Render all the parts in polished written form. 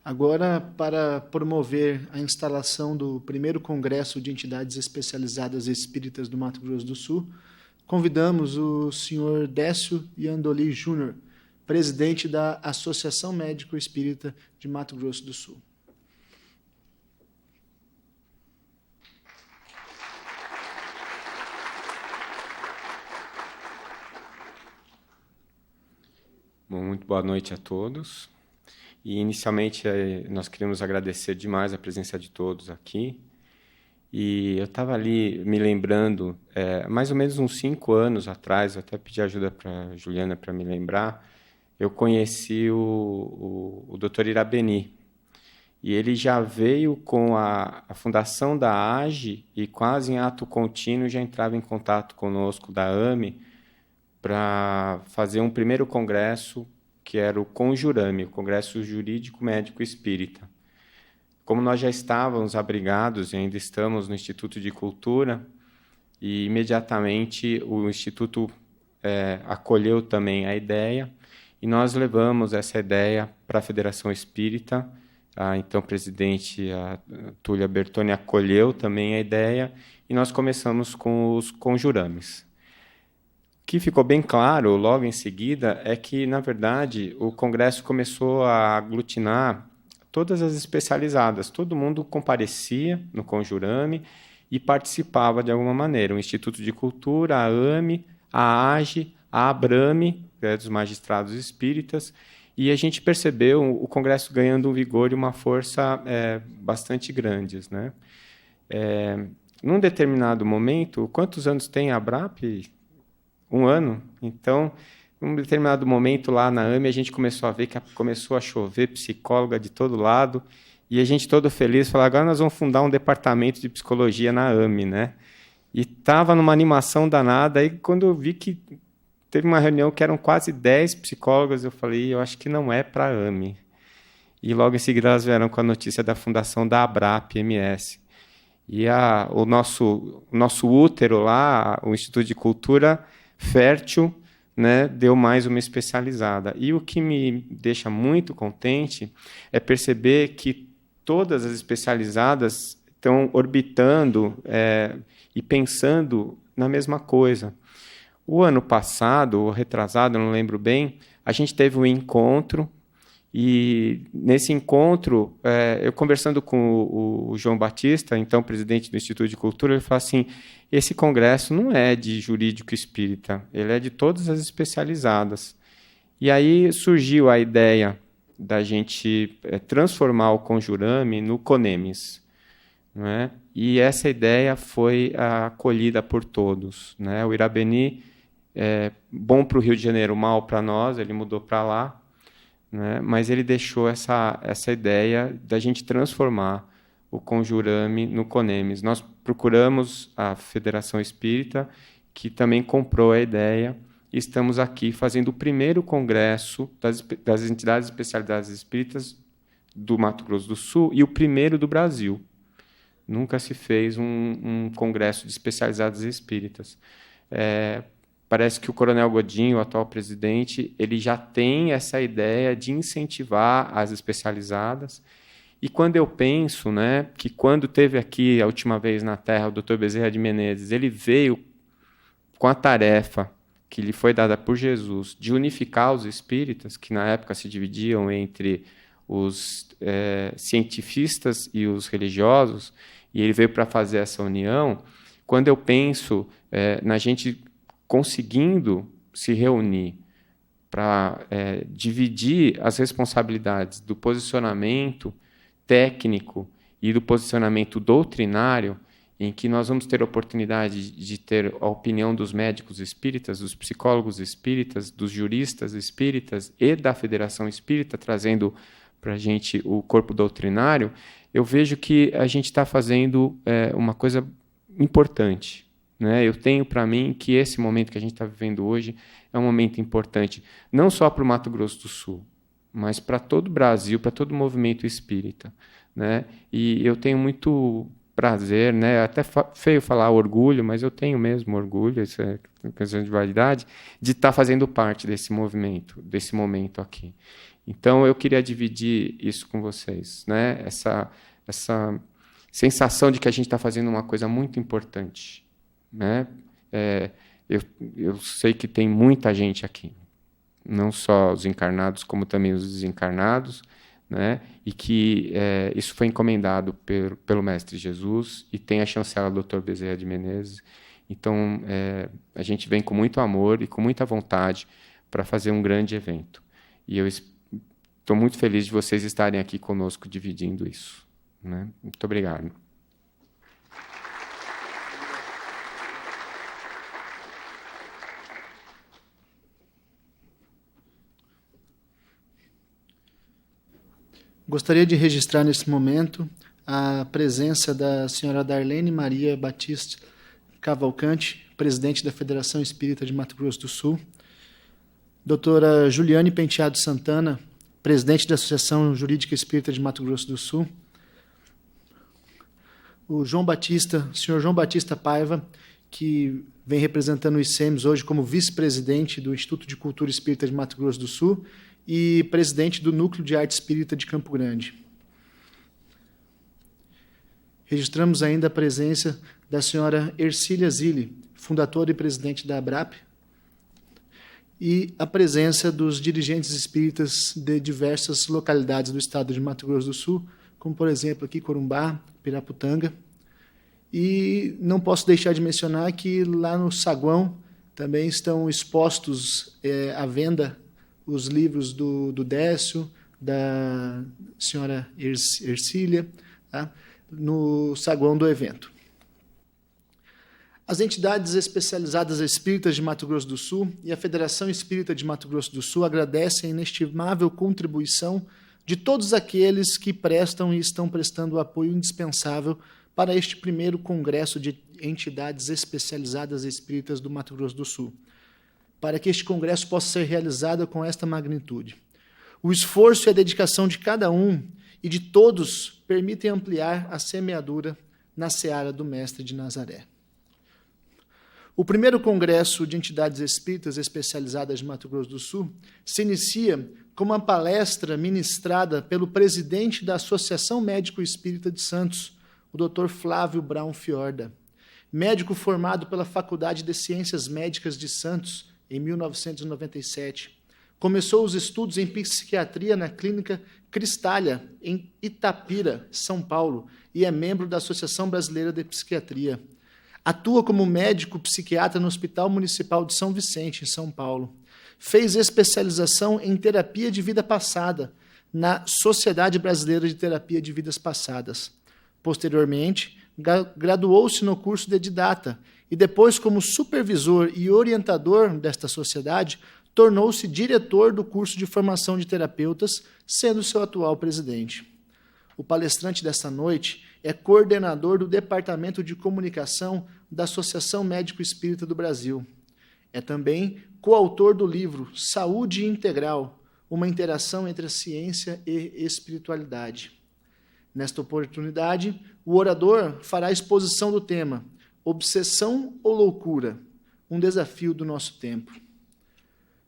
Agora, para promover a instalação do primeiro Congresso de Entidades Especializadas Espíritas do Mato Grosso do Sul, convidamos o senhor Décio Iandoli Júnior, presidente da Associação Médico Espírita de Mato Grosso do Sul. Bom, muito boa noite a todos. E, inicialmente, nós queríamos agradecer demais a presença de todos aqui. E eu estava ali me lembrando, mais ou menos uns 5 anos atrás, eu até pedi ajuda para a Juliana para me lembrar, eu conheci o Dr. Irabeni. E ele já veio com a fundação da AGE e quase em ato contínuo já entrava em contato conosco da AME para fazer um primeiro congresso, que era o Conjurame, o Congresso Jurídico Médico Espírita. Como nós já estávamos abrigados e ainda estamos no Instituto de Cultura, e imediatamente o Instituto acolheu também a ideia, e nós levamos essa ideia para a Federação Espírita. A então presidente, a Túlia Bertoni, acolheu também a ideia, e nós começamos com os Conjurames. O que ficou bem claro logo em seguida é que, na verdade, o Congresso começou a aglutinar todas as especializadas. Todo mundo comparecia no Conjurame e participava de alguma maneira. O Instituto de Cultura, a AME, a AGE, a ABRAME, dos magistrados espíritas, e a gente percebeu o Congresso ganhando um vigor e uma força bastante grandes, né? Num determinado momento, quantos anos tem a ABRAP? 1 ano. Então, num determinado momento lá na AME, a gente começou a ver que começou a chover psicóloga de todo lado, e a gente todo feliz, falou, agora nós vamos fundar um departamento de psicologia na AME, né? E estava numa animação danada, aí quando eu vi que teve uma reunião que eram quase 10 psicólogas, eu falei, eu acho que não é para a AME. E logo em seguida elas vieram com a notícia da fundação da ABRAP-MS. E o nosso útero lá, o Instituto de Cultura, fértil, né, deu mais uma especializada. E o que me deixa muito contente é perceber que todas as especializadas estão orbitando e pensando na mesma coisa. O ano passado, ou retrasado, não lembro bem, a gente teve um encontro, e nesse encontro, eu conversando com o João Batista, então presidente do Instituto de Cultura, ele falou assim, esse congresso não é de jurídico espírita, ele é de todas as especializadas. E aí surgiu a ideia da gente transformar o Conjurame no CONEMES, né? E essa ideia foi acolhida por todos, né? O Irabeni, bom para o Rio de Janeiro, mal para nós, ele mudou para lá, né? Mas ele deixou essa ideia da gente transformar o Conjurame no CONEMES. Nós procuramos a Federação Espírita, que também comprou a ideia, e estamos aqui fazendo o primeiro congresso das entidades especialidades espíritas do Mato Grosso do Sul e o primeiro do Brasil. Nunca se fez um congresso de especializados espíritas. Parece que o Coronel Godinho, o atual presidente, ele já tem essa ideia de incentivar as especializadas. E quando eu penso, né, que quando teve aqui a última vez na Terra o Dr. Bezerra de Menezes, ele veio com a tarefa que lhe foi dada por Jesus de unificar os espíritas, que na época se dividiam entre os cientifistas e os religiosos, e ele veio para fazer essa união. Quando eu penso na gente conseguindo se reunir para dividir as responsabilidades do posicionamento técnico e do posicionamento doutrinário, em que nós vamos ter a oportunidade de ter a opinião dos médicos espíritas, dos psicólogos espíritas, dos juristas espíritas e da Federação Espírita, trazendo para a gente o corpo doutrinário, eu vejo que a gente está fazendo uma coisa importante, né? Eu tenho para mim que esse momento que a gente está vivendo hoje é um momento importante, não só para o Mato Grosso do Sul, mas para todo o Brasil, para todo o movimento espírita, né? E eu tenho muito prazer, né? Até feio falar orgulho, mas eu tenho mesmo orgulho, isso é questão de validade, de estar fazendo parte desse movimento, desse momento aqui. Então, eu queria dividir isso com vocês, né? Essa sensação de que a gente está fazendo uma coisa muito importante, né? Eu sei que tem muita gente aqui, não só os encarnados, como também os desencarnados, né? E que isso foi encomendado pelo Mestre Jesus e tem a chancela Dr. Bezerra de Menezes. Então, a gente vem com muito amor e com muita vontade para fazer um grande evento. E eu estou muito feliz de vocês estarem aqui conosco dividindo isso, né? Muito obrigado. Gostaria de registrar nesse momento a presença da senhora Darlene Maria Batista Cavalcante, presidente da Federação Espírita de Mato Grosso do Sul, doutora Juliane Penteado Santana, presidente da Associação Jurídica Espírita de Mato Grosso do Sul, o senhor João Batista Paiva, que vem representando o ICEMS hoje como vice-presidente do Instituto de Cultura Espírita de Mato Grosso do Sul e presidente do Núcleo de Arte Espírita de Campo Grande. Registramos ainda a presença da senhora Ercília Zilli, fundadora e presidente da ABRAP, e a presença dos dirigentes espíritas de diversas localidades do estado de Mato Grosso do Sul, como, por exemplo, aqui Corumbá, Piraputanga. E não posso deixar de mencionar que lá no saguão também estão expostos à venda os livros do Décio, da senhora Ercília, tá? No saguão do evento. As entidades especializadas espíritas de Mato Grosso do Sul e a Federação Espírita de Mato Grosso do Sul agradecem a inestimável contribuição de todos aqueles que prestam e estão prestando o apoio indispensável para este primeiro congresso de entidades especializadas espíritas do Mato Grosso do Sul, para que este congresso possa ser realizado com esta magnitude. O esforço e a dedicação de cada um e de todos permitem ampliar a semeadura na seara do Mestre de Nazaré. O primeiro congresso de entidades espíritas especializadas de Mato Grosso do Sul se inicia com uma palestra ministrada pelo presidente da Associação Médico Espírita de Santos, o Dr. Flávio Brown Fiorda, médico formado pela Faculdade de Ciências Médicas de Santos em 1997. Começou os estudos em psiquiatria na Clínica Cristália, em Itapira, São Paulo, e é membro da Associação Brasileira de Psiquiatria. Atua como médico psiquiatra no Hospital Municipal de São Vicente, em São Paulo. Fez especialização em terapia de vida passada na Sociedade Brasileira de Terapia de Vidas Passadas. Posteriormente, graduou-se no curso de didata e depois, como supervisor e orientador desta sociedade, tornou-se diretor do curso de formação de terapeutas, sendo seu atual presidente. O palestrante desta noite é coordenador do Departamento de Comunicação da Associação Médico Espírita do Brasil. É também coautor do livro Saúde Integral, uma interação entre a ciência e espiritualidade. Nesta oportunidade, o orador fará exposição do tema Obsessão ou Loucura? Um desafio do nosso tempo.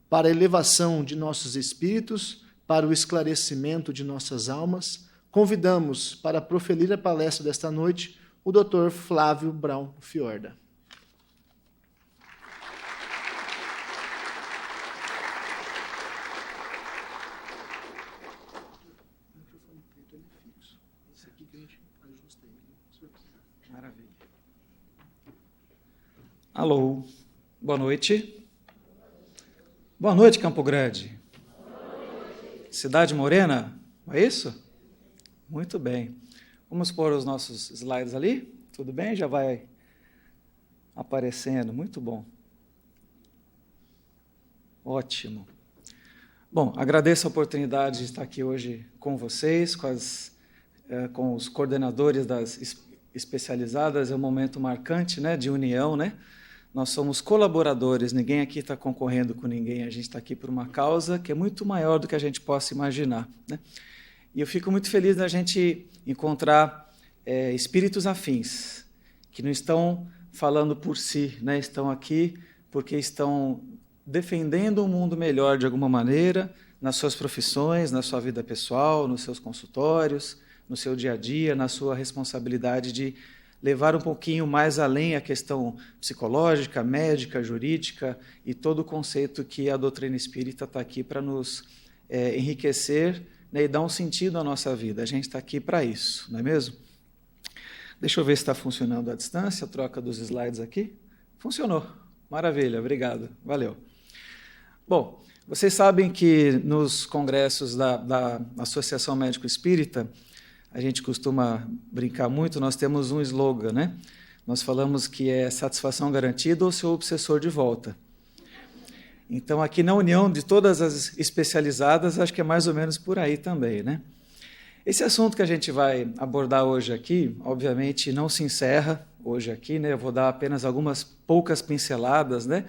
Para a elevação de nossos espíritos, para o esclarecimento de nossas almas, convidamos para proferir a palestra desta noite o Dr. Flávio Brown Fiorda. Maravilha. Alô, boa noite. Boa noite, Campo Grande. Cidade Morena, é isso? Muito bem. Vamos pôr os nossos slides ali? Tudo bem? Já vai aparecendo. Muito bom. Ótimo. Bom, agradeço a oportunidade de estar aqui hoje com vocês, com os coordenadores das especializadas. É um momento marcante, né, de união, né? Nós somos colaboradores, ninguém aqui está concorrendo com ninguém, a gente está aqui por uma causa que é muito maior do que a gente possa imaginar, né? E eu fico muito feliz da gente encontrar espíritos afins, que não estão falando por si, né? Estão aqui porque estão defendendo um mundo melhor de alguma maneira, nas suas profissões, na sua vida pessoal, nos seus consultórios, no seu dia a dia, na sua responsabilidade de levar um pouquinho mais além a questão psicológica, médica, jurídica e todo o conceito que a doutrina espírita está aqui para nos enriquecer, né, e dar um sentido à nossa vida. A gente está aqui para isso, não é mesmo? Deixa eu ver se está funcionando à distância, a troca dos slides aqui. Funcionou. Maravilha, obrigado. Valeu. Bom, vocês sabem que nos congressos da Associação Médico Espírita, a gente costuma brincar muito, nós temos um slogan, né? Nós falamos que é satisfação garantida ou seu obsessor de volta. Então, aqui na união de todas as especializadas, acho que é mais ou menos por aí também, né? Esse assunto que a gente vai abordar hoje aqui, obviamente, não se encerra hoje aqui, né? Eu vou dar apenas algumas poucas pinceladas, né,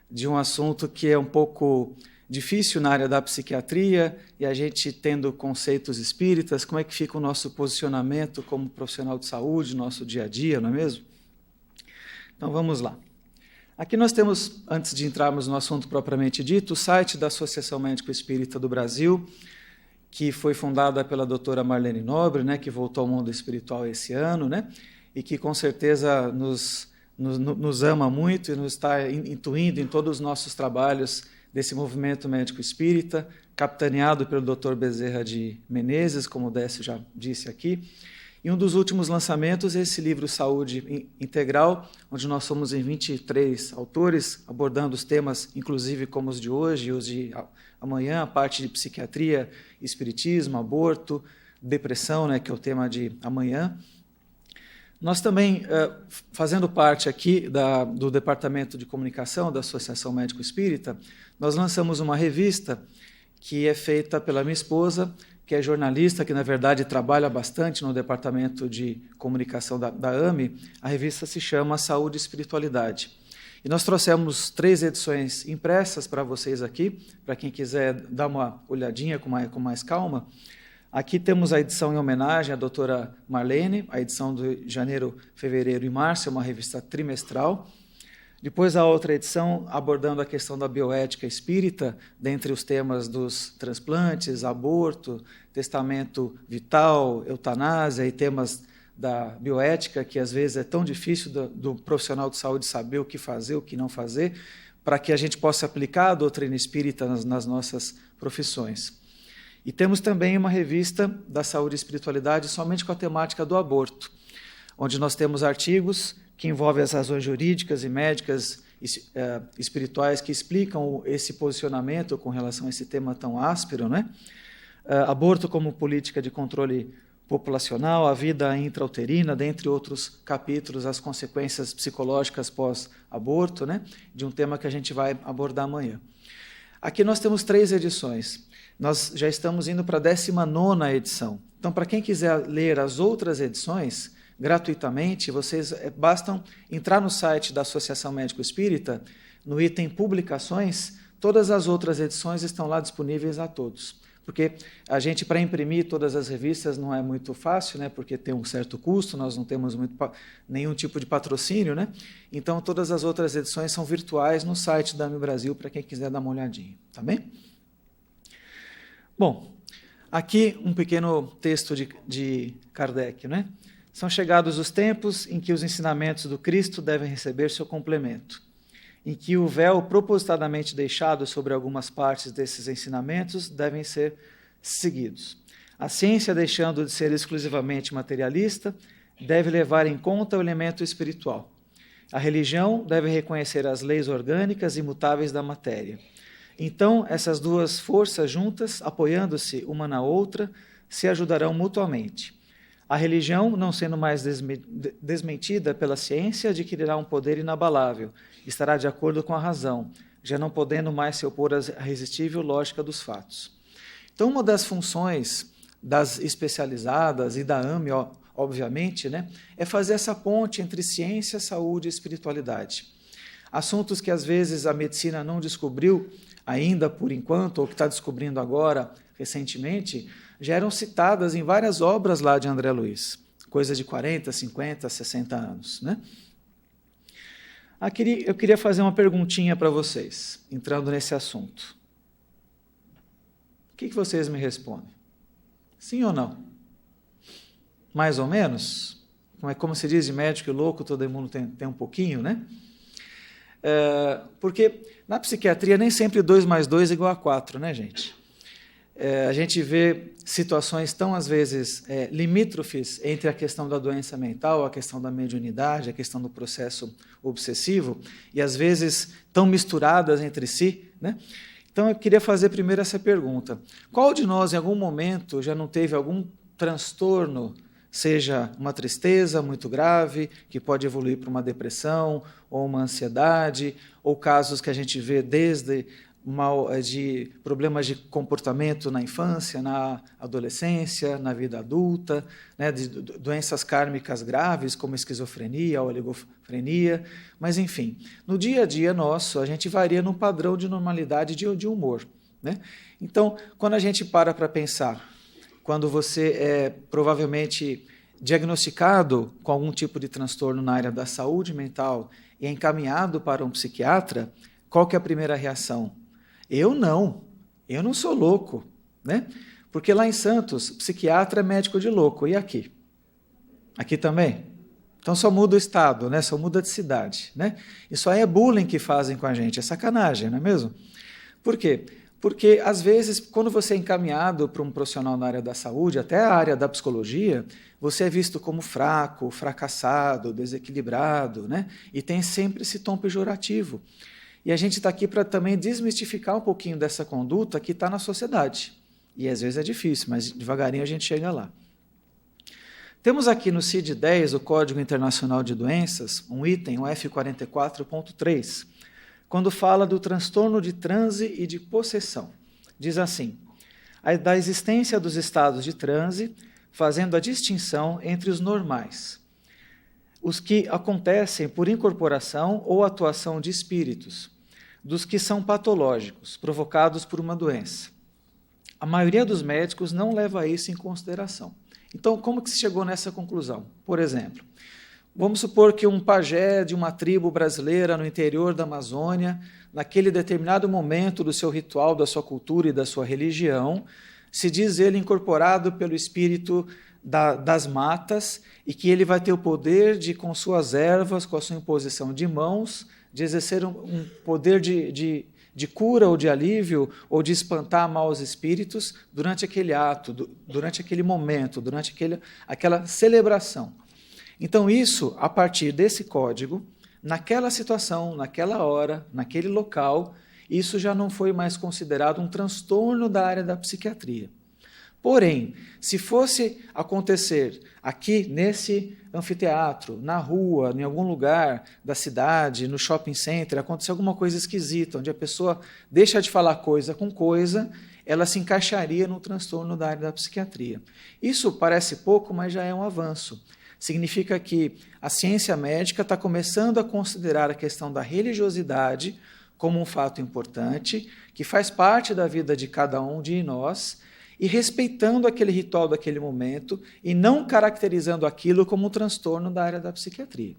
de um assunto que é um pouco difícil na área da psiquiatria, e a gente tendo conceitos espíritas, como é que fica o nosso posicionamento como profissional de saúde, nosso dia a dia, não é mesmo? Então, vamos lá. Aqui nós temos, antes de entrarmos no assunto propriamente dito, o site da Associação Médico Espírita do Brasil, que foi fundada pela doutora Marlene Nobre, né, que voltou ao mundo espiritual esse ano, né, e que com certeza nos ama muito e nos está intuindo em todos os nossos trabalhos desse movimento médico espírita, capitaneado pelo Dr. Bezerra de Menezes, como o Décio já disse aqui. E um dos últimos lançamentos é esse livro Saúde Integral, onde nós somos em 23 autores, abordando os temas, inclusive como os de hoje e os de amanhã, a parte de psiquiatria, espiritismo, aborto, depressão, né, que é o tema de amanhã. Nós também, fazendo parte aqui do Departamento de Comunicação da Associação Médico Espírita, nós lançamos uma revista que é feita pela minha esposa, que é jornalista, que na verdade trabalha bastante no Departamento de Comunicação da AME. A revista se chama Saúde e Espiritualidade. E nós trouxemos 3 edições impressas para vocês aqui, para quem quiser dar uma olhadinha com mais calma. Aqui temos a edição em homenagem à doutora Marlene, a edição de janeiro, fevereiro e março, é uma revista trimestral. Depois a outra edição abordando a questão da bioética espírita, dentre os temas dos transplantes, aborto, testamento vital, eutanásia e temas da bioética, que às vezes é tão difícil do profissional de saúde saber o que fazer, o que não fazer, para que a gente possa aplicar a doutrina espírita nas nossas profissões. E temos também uma revista da saúde e espiritualidade somente com a temática do aborto, onde nós temos artigos que envolvem as razões jurídicas e médicas espirituais que explicam esse posicionamento com relação a esse tema tão áspero, né? Aborto como política de controle populacional, a vida intrauterina, dentre outros capítulos, as consequências psicológicas pós-aborto, né? De um tema que a gente vai abordar amanhã. Aqui nós temos 3 edições. Nós já estamos indo para a 19ª edição. Então, para quem quiser ler as outras edições, gratuitamente, vocês bastam entrar no site da Associação Médico Espírita, no item Publicações, todas as outras edições estão lá disponíveis a todos. Porque a gente, para imprimir todas as revistas, não é muito fácil, né? Porque tem um certo custo, nós não temos nenhum tipo de patrocínio, né? Então, todas as outras edições são virtuais no site da AME Brasil, para quem quiser dar uma olhadinha, tá bem? Bom, aqui um pequeno texto de Kardec, né? São chegados os tempos em que os ensinamentos do Cristo devem receber seu complemento, em que o véu propositadamente deixado sobre algumas partes desses ensinamentos devem ser seguidos. A ciência, deixando de ser exclusivamente materialista, deve levar em conta o elemento espiritual. A religião deve reconhecer as leis orgânicas e imutáveis da matéria. Então, essas duas forças juntas, apoiando-se uma na outra, se ajudarão mutuamente. A religião, não sendo mais desmentida pela ciência, adquirirá um poder inabalável, estará de acordo com a razão, já não podendo mais se opor à irresistível lógica dos fatos. Então, uma das funções das especializadas e da AME, obviamente, né, é fazer essa ponte entre ciência, saúde e espiritualidade. Assuntos que, às vezes, a medicina não descobriu ainda por enquanto, ou que está descobrindo agora, recentemente, já eram citadas em várias obras lá de André Luiz, coisa de 40, 50, 60 anos. Né? Aqui eu queria fazer uma perguntinha para vocês, entrando nesse assunto. que vocês me respondem? Sim ou não? Mais ou menos? Como se diz de médico e louco, todo mundo tem um pouquinho, né? Porque na psiquiatria nem sempre 2 mais 2 é igual a 4, né, gente? A gente vê situações tão, às vezes, limítrofes entre a questão da doença mental, a questão da mediunidade, a questão do processo obsessivo, e às vezes tão misturadas entre si, né? Então eu queria fazer primeiro essa pergunta. Qual de nós, em algum momento, já não teve algum transtorno, seja uma tristeza muito grave, que pode evoluir para uma depressão, ou uma ansiedade, ou casos que a gente vê desde de problemas de comportamento na infância, na adolescência, na vida adulta, né, de doenças kármicas graves, como esquizofrenia, oligofrenia, mas, enfim, no dia a dia nosso, a gente varia num padrão de normalidade de humor, né? Então, quando a gente para pensar, quando você é provavelmente diagnosticado com algum tipo de transtorno na área da saúde mental e é encaminhado para um psiquiatra, qual que é a primeira reação? Eu não sou louco, né? Porque lá em Santos, psiquiatra é médico de louco, e aqui? Aqui também? Então só muda o estado, né? Só muda de cidade, né? Isso aí é bullying que fazem com a gente, é sacanagem, não é mesmo? Por quê? Porque, às vezes, quando você é encaminhado para um profissional na área da saúde, até a área da psicologia, você é visto como fraco, fracassado, desequilibrado, né? E tem sempre esse tom pejorativo. E a gente está aqui para também desmistificar um pouquinho dessa conduta que está na sociedade. E às vezes é difícil, mas devagarinho a gente chega lá. Temos aqui no CID-10, o Código Internacional de Doenças, um item, o F44.3, quando fala do transtorno de transe e de possessão. Diz assim: da existência dos estados de transe, fazendo a distinção entre os normais, os que acontecem por incorporação ou atuação de espíritos, dos que são patológicos, provocados por uma doença. A maioria dos médicos não leva isso em consideração. Então, como que se chegou nessa conclusão? Por exemplo, vamos supor que um pajé de uma tribo brasileira no interior da Amazônia, naquele determinado momento do seu ritual, da sua cultura e da sua religião, se diz ele incorporado pelo espírito das matas, e que ele vai ter o poder de, com suas ervas, com a sua imposição de mãos, de exercer um poder de cura ou de alívio, ou de espantar maus espíritos durante aquele ato, durante aquele momento, durante aquela celebração. Então isso, a partir desse código, naquela situação, naquela hora, naquele local, isso já não foi mais considerado um transtorno da área da psiquiatria. Porém, se fosse acontecer aqui nesse anfiteatro, na rua, em algum lugar da cidade, no shopping center, acontecer alguma coisa esquisita, onde a pessoa deixa de falar coisa com coisa, ela se encaixaria no transtorno da área da psiquiatria. Isso parece pouco, mas já é um avanço. Significa que a ciência médica está começando a considerar a questão da religiosidade como um fato importante, que faz parte da vida de cada um de nós, e respeitando aquele ritual daquele momento e não caracterizando aquilo como um transtorno da área da psiquiatria.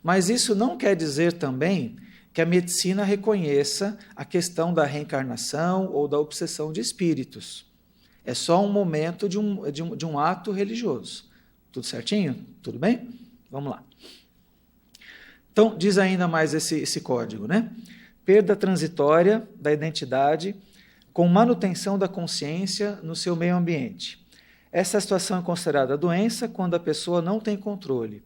Mas isso não quer dizer também que a medicina reconheça a questão da reencarnação ou da obsessão de espíritos. É só um momento de um ato religioso. Tudo certinho? Tudo bem? Vamos lá. Então, diz ainda mais esse código, né? Perda transitória da identidade com manutenção da consciência no seu meio ambiente. Essa situação é considerada doença quando a pessoa não tem controle.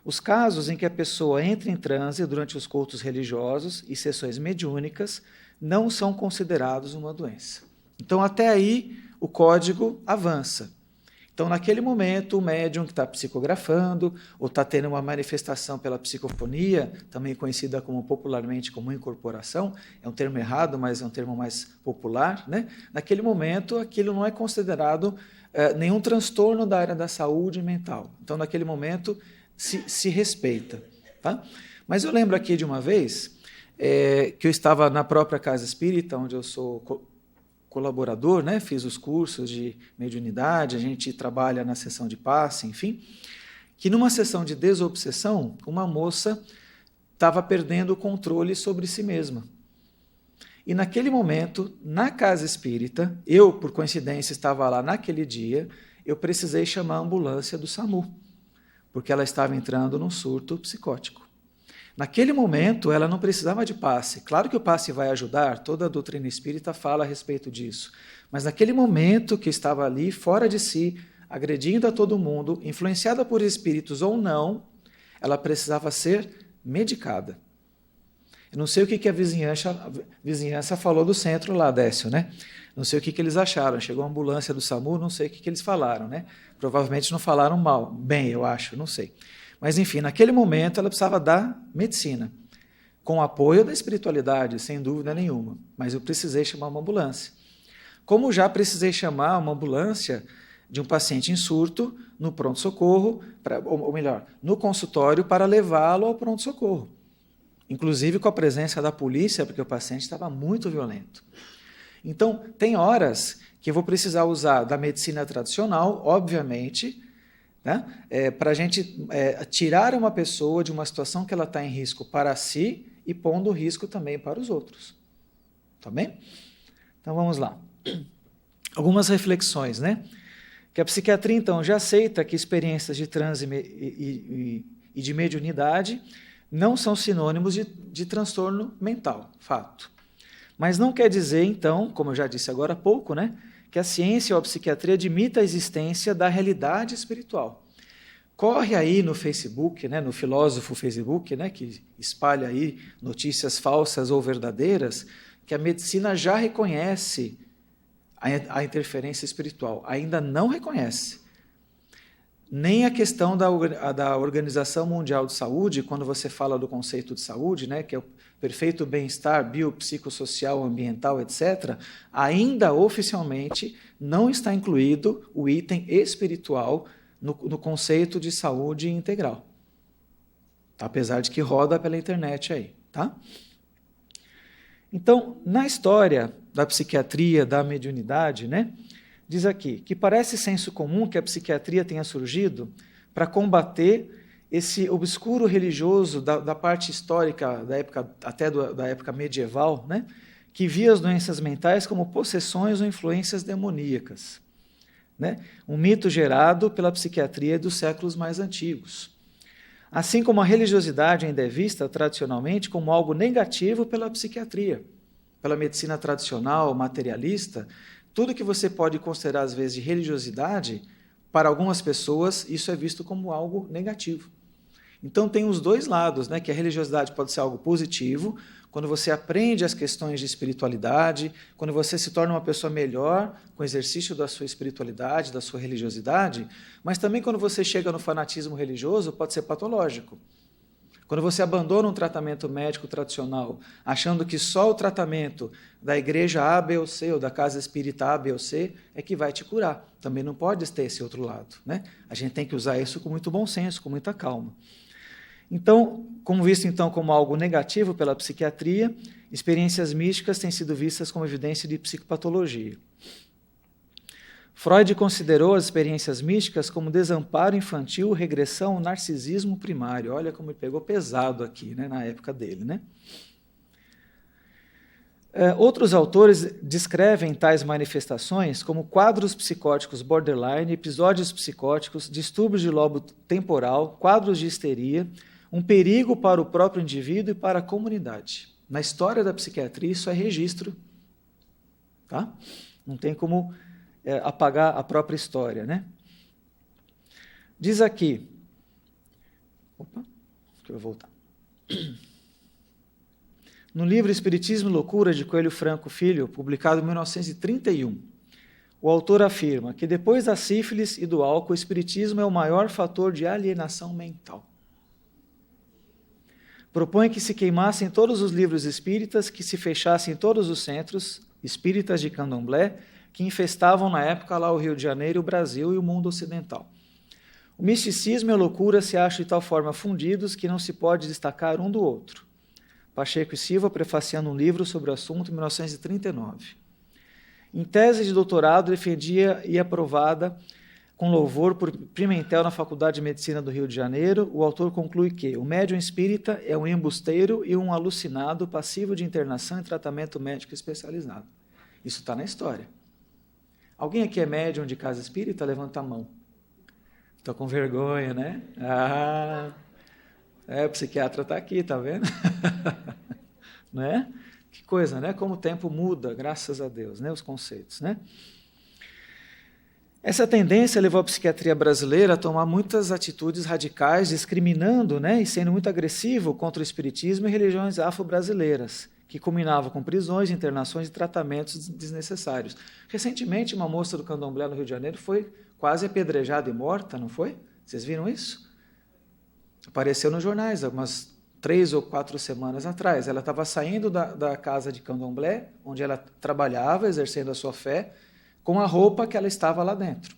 Os casos em que a pessoa entra em transe durante os cultos religiosos e sessões mediúnicas não são considerados uma doença. Então, até aí, o código avança. Então, naquele momento, o médium que está psicografando ou está tendo uma manifestação pela psicofonia, também conhecida popularmente como incorporação, é um termo errado, mas é um termo mais popular, né? Naquele momento, aquilo não é considerado nenhum transtorno da área da saúde mental. Então, naquele momento, se respeita. Tá? Mas eu lembro aqui de uma vez que eu estava na própria Casa Espírita, onde eu sou colaborador, né? Fiz os cursos de mediunidade, a gente trabalha na sessão de passe, enfim, que numa sessão de desobsessão, uma moça estava perdendo o controle sobre si mesma. E naquele momento, na casa espírita, eu, por coincidência, estava lá naquele dia, eu precisei chamar a ambulância do SAMU, porque ela estava entrando num surto psicótico. Naquele momento, ela não precisava de passe. Claro que o passe vai ajudar, toda a doutrina espírita fala a respeito disso. Mas naquele momento que eu estava ali, fora de si, agredindo a todo mundo, influenciada por espíritos ou não, ela precisava ser medicada. Eu não sei o que a vizinhança falou do centro lá, Décio, né? Não sei o que eles acharam. Chegou a ambulância do SAMU, não sei o que eles falaram, né? Provavelmente não falaram mal. Bem, eu acho, não sei. Mas, enfim, naquele momento ela precisava da medicina, com o apoio da espiritualidade, sem dúvida nenhuma. Mas eu precisei chamar uma ambulância. Como já precisei chamar uma ambulância de um paciente em surto no pronto-socorro, ou melhor, no consultório, para levá-lo ao pronto-socorro. Inclusive com a presença da polícia, porque o paciente estava muito violento. Então, tem horas que eu vou precisar usar da medicina tradicional, obviamente, né, para a gente tirar uma pessoa de uma situação que ela está em risco para si e pondo risco também para os outros. Tá bem? Então, vamos lá. Algumas reflexões, né? Que a psiquiatria, então, já aceita que experiências de transe e de mediunidade não são sinônimos de transtorno mental, fato. Mas não quer dizer, então, como eu já disse agora há pouco, né, que a ciência ou a psiquiatria admita a existência da realidade espiritual. Corre aí no Facebook, né, no filósofo Facebook, né, que espalha aí notícias falsas ou verdadeiras, que a medicina já reconhece a interferência espiritual. Ainda não reconhece. Nem a questão da Organização Mundial de Saúde, quando você fala do conceito de saúde, né, que é o perfeito bem-estar biopsicossocial, ambiental, etc., ainda oficialmente não está incluído o item espiritual no conceito de saúde integral. Tá? Apesar de que roda pela internet aí. Tá? Então, na história da psiquiatria, da mediunidade, né, diz aqui que parece senso comum que a psiquiatria tenha surgido para combater esse obscuro religioso da parte histórica da época, até da época medieval, né, que via as doenças mentais como possessões ou influências demoníacas. Né, um mito gerado pela psiquiatria dos séculos mais antigos. Assim como a religiosidade ainda é vista tradicionalmente como algo negativo pela psiquiatria, pela medicina tradicional, materialista, tudo que você pode considerar, às vezes, de religiosidade, para algumas pessoas, isso é visto como algo negativo. Então, tem os dois lados, né? Que a religiosidade pode ser algo positivo, quando você aprende as questões de espiritualidade, quando você se torna uma pessoa melhor com o exercício da sua espiritualidade, da sua religiosidade, mas também quando você chega no fanatismo religioso, pode ser patológico. Quando você abandona um tratamento médico tradicional, achando que só o tratamento da igreja A, B ou C, ou da casa espírita A, B ou C, é que vai te curar. Também não pode ter esse outro lado, né? A gente tem que usar isso com muito bom senso, com muita calma. Então, como visto então como algo negativo pela psiquiatria, experiências místicas têm sido vistas como evidência de psicopatologia. Freud considerou as experiências místicas como desamparo infantil, regressão, narcisismo primário. Olha como ele pegou pesado aqui, né, na época dele. Né? Outros autores descrevem tais manifestações como quadros psicóticos borderline, episódios psicóticos, distúrbios de lobo temporal, quadros de histeria, um perigo para o próprio indivíduo e para a comunidade. Na história da psiquiatria, isso é registro. Tá? Não tem como apagar a própria história, né? Diz aqui, deixa eu voltar. No livro Espiritismo e Loucura, de Coelho Franco Filho, publicado em 1931, o autor afirma que depois da sífilis e do álcool, o espiritismo é o maior fator de alienação mental. Propõe que se queimassem todos os livros espíritas, que se fechassem todos os centros espíritas de candomblé, que infestavam na época lá o Rio de Janeiro, o Brasil e o mundo ocidental. O misticismo e a loucura se acham de tal forma fundidos que não se pode destacar um do outro. Pacheco e Silva, prefaciando um livro sobre o assunto em 1939. Em tese de doutorado, defendia e aprovada com louvor por Pimentel na Faculdade de Medicina do Rio de Janeiro, o autor conclui que o médium espírita é um embusteiro e um alucinado passivo de internação e tratamento médico especializado. Isso está na história. Alguém aqui é médium de casa espírita? Levanta a mão. Estou com vergonha, né? O psiquiatra está aqui, tá vendo? Né? Que coisa, né? Como o tempo muda, graças a Deus, né? Os conceitos, né? Essa tendência levou a psiquiatria brasileira a tomar muitas atitudes radicais, discriminando, né, e sendo muito agressivo contra o espiritismo e religiões afro-brasileiras, que culminavam com prisões, internações e tratamentos desnecessários. Recentemente, uma moça do Candomblé no Rio de Janeiro foi quase apedrejada e morta, não foi? Vocês viram isso? Apareceu nos jornais algumas 3 ou 4 semanas atrás. Ela estava saindo da casa de Candomblé, onde ela trabalhava, exercendo a sua fé, com a roupa que ela estava lá dentro.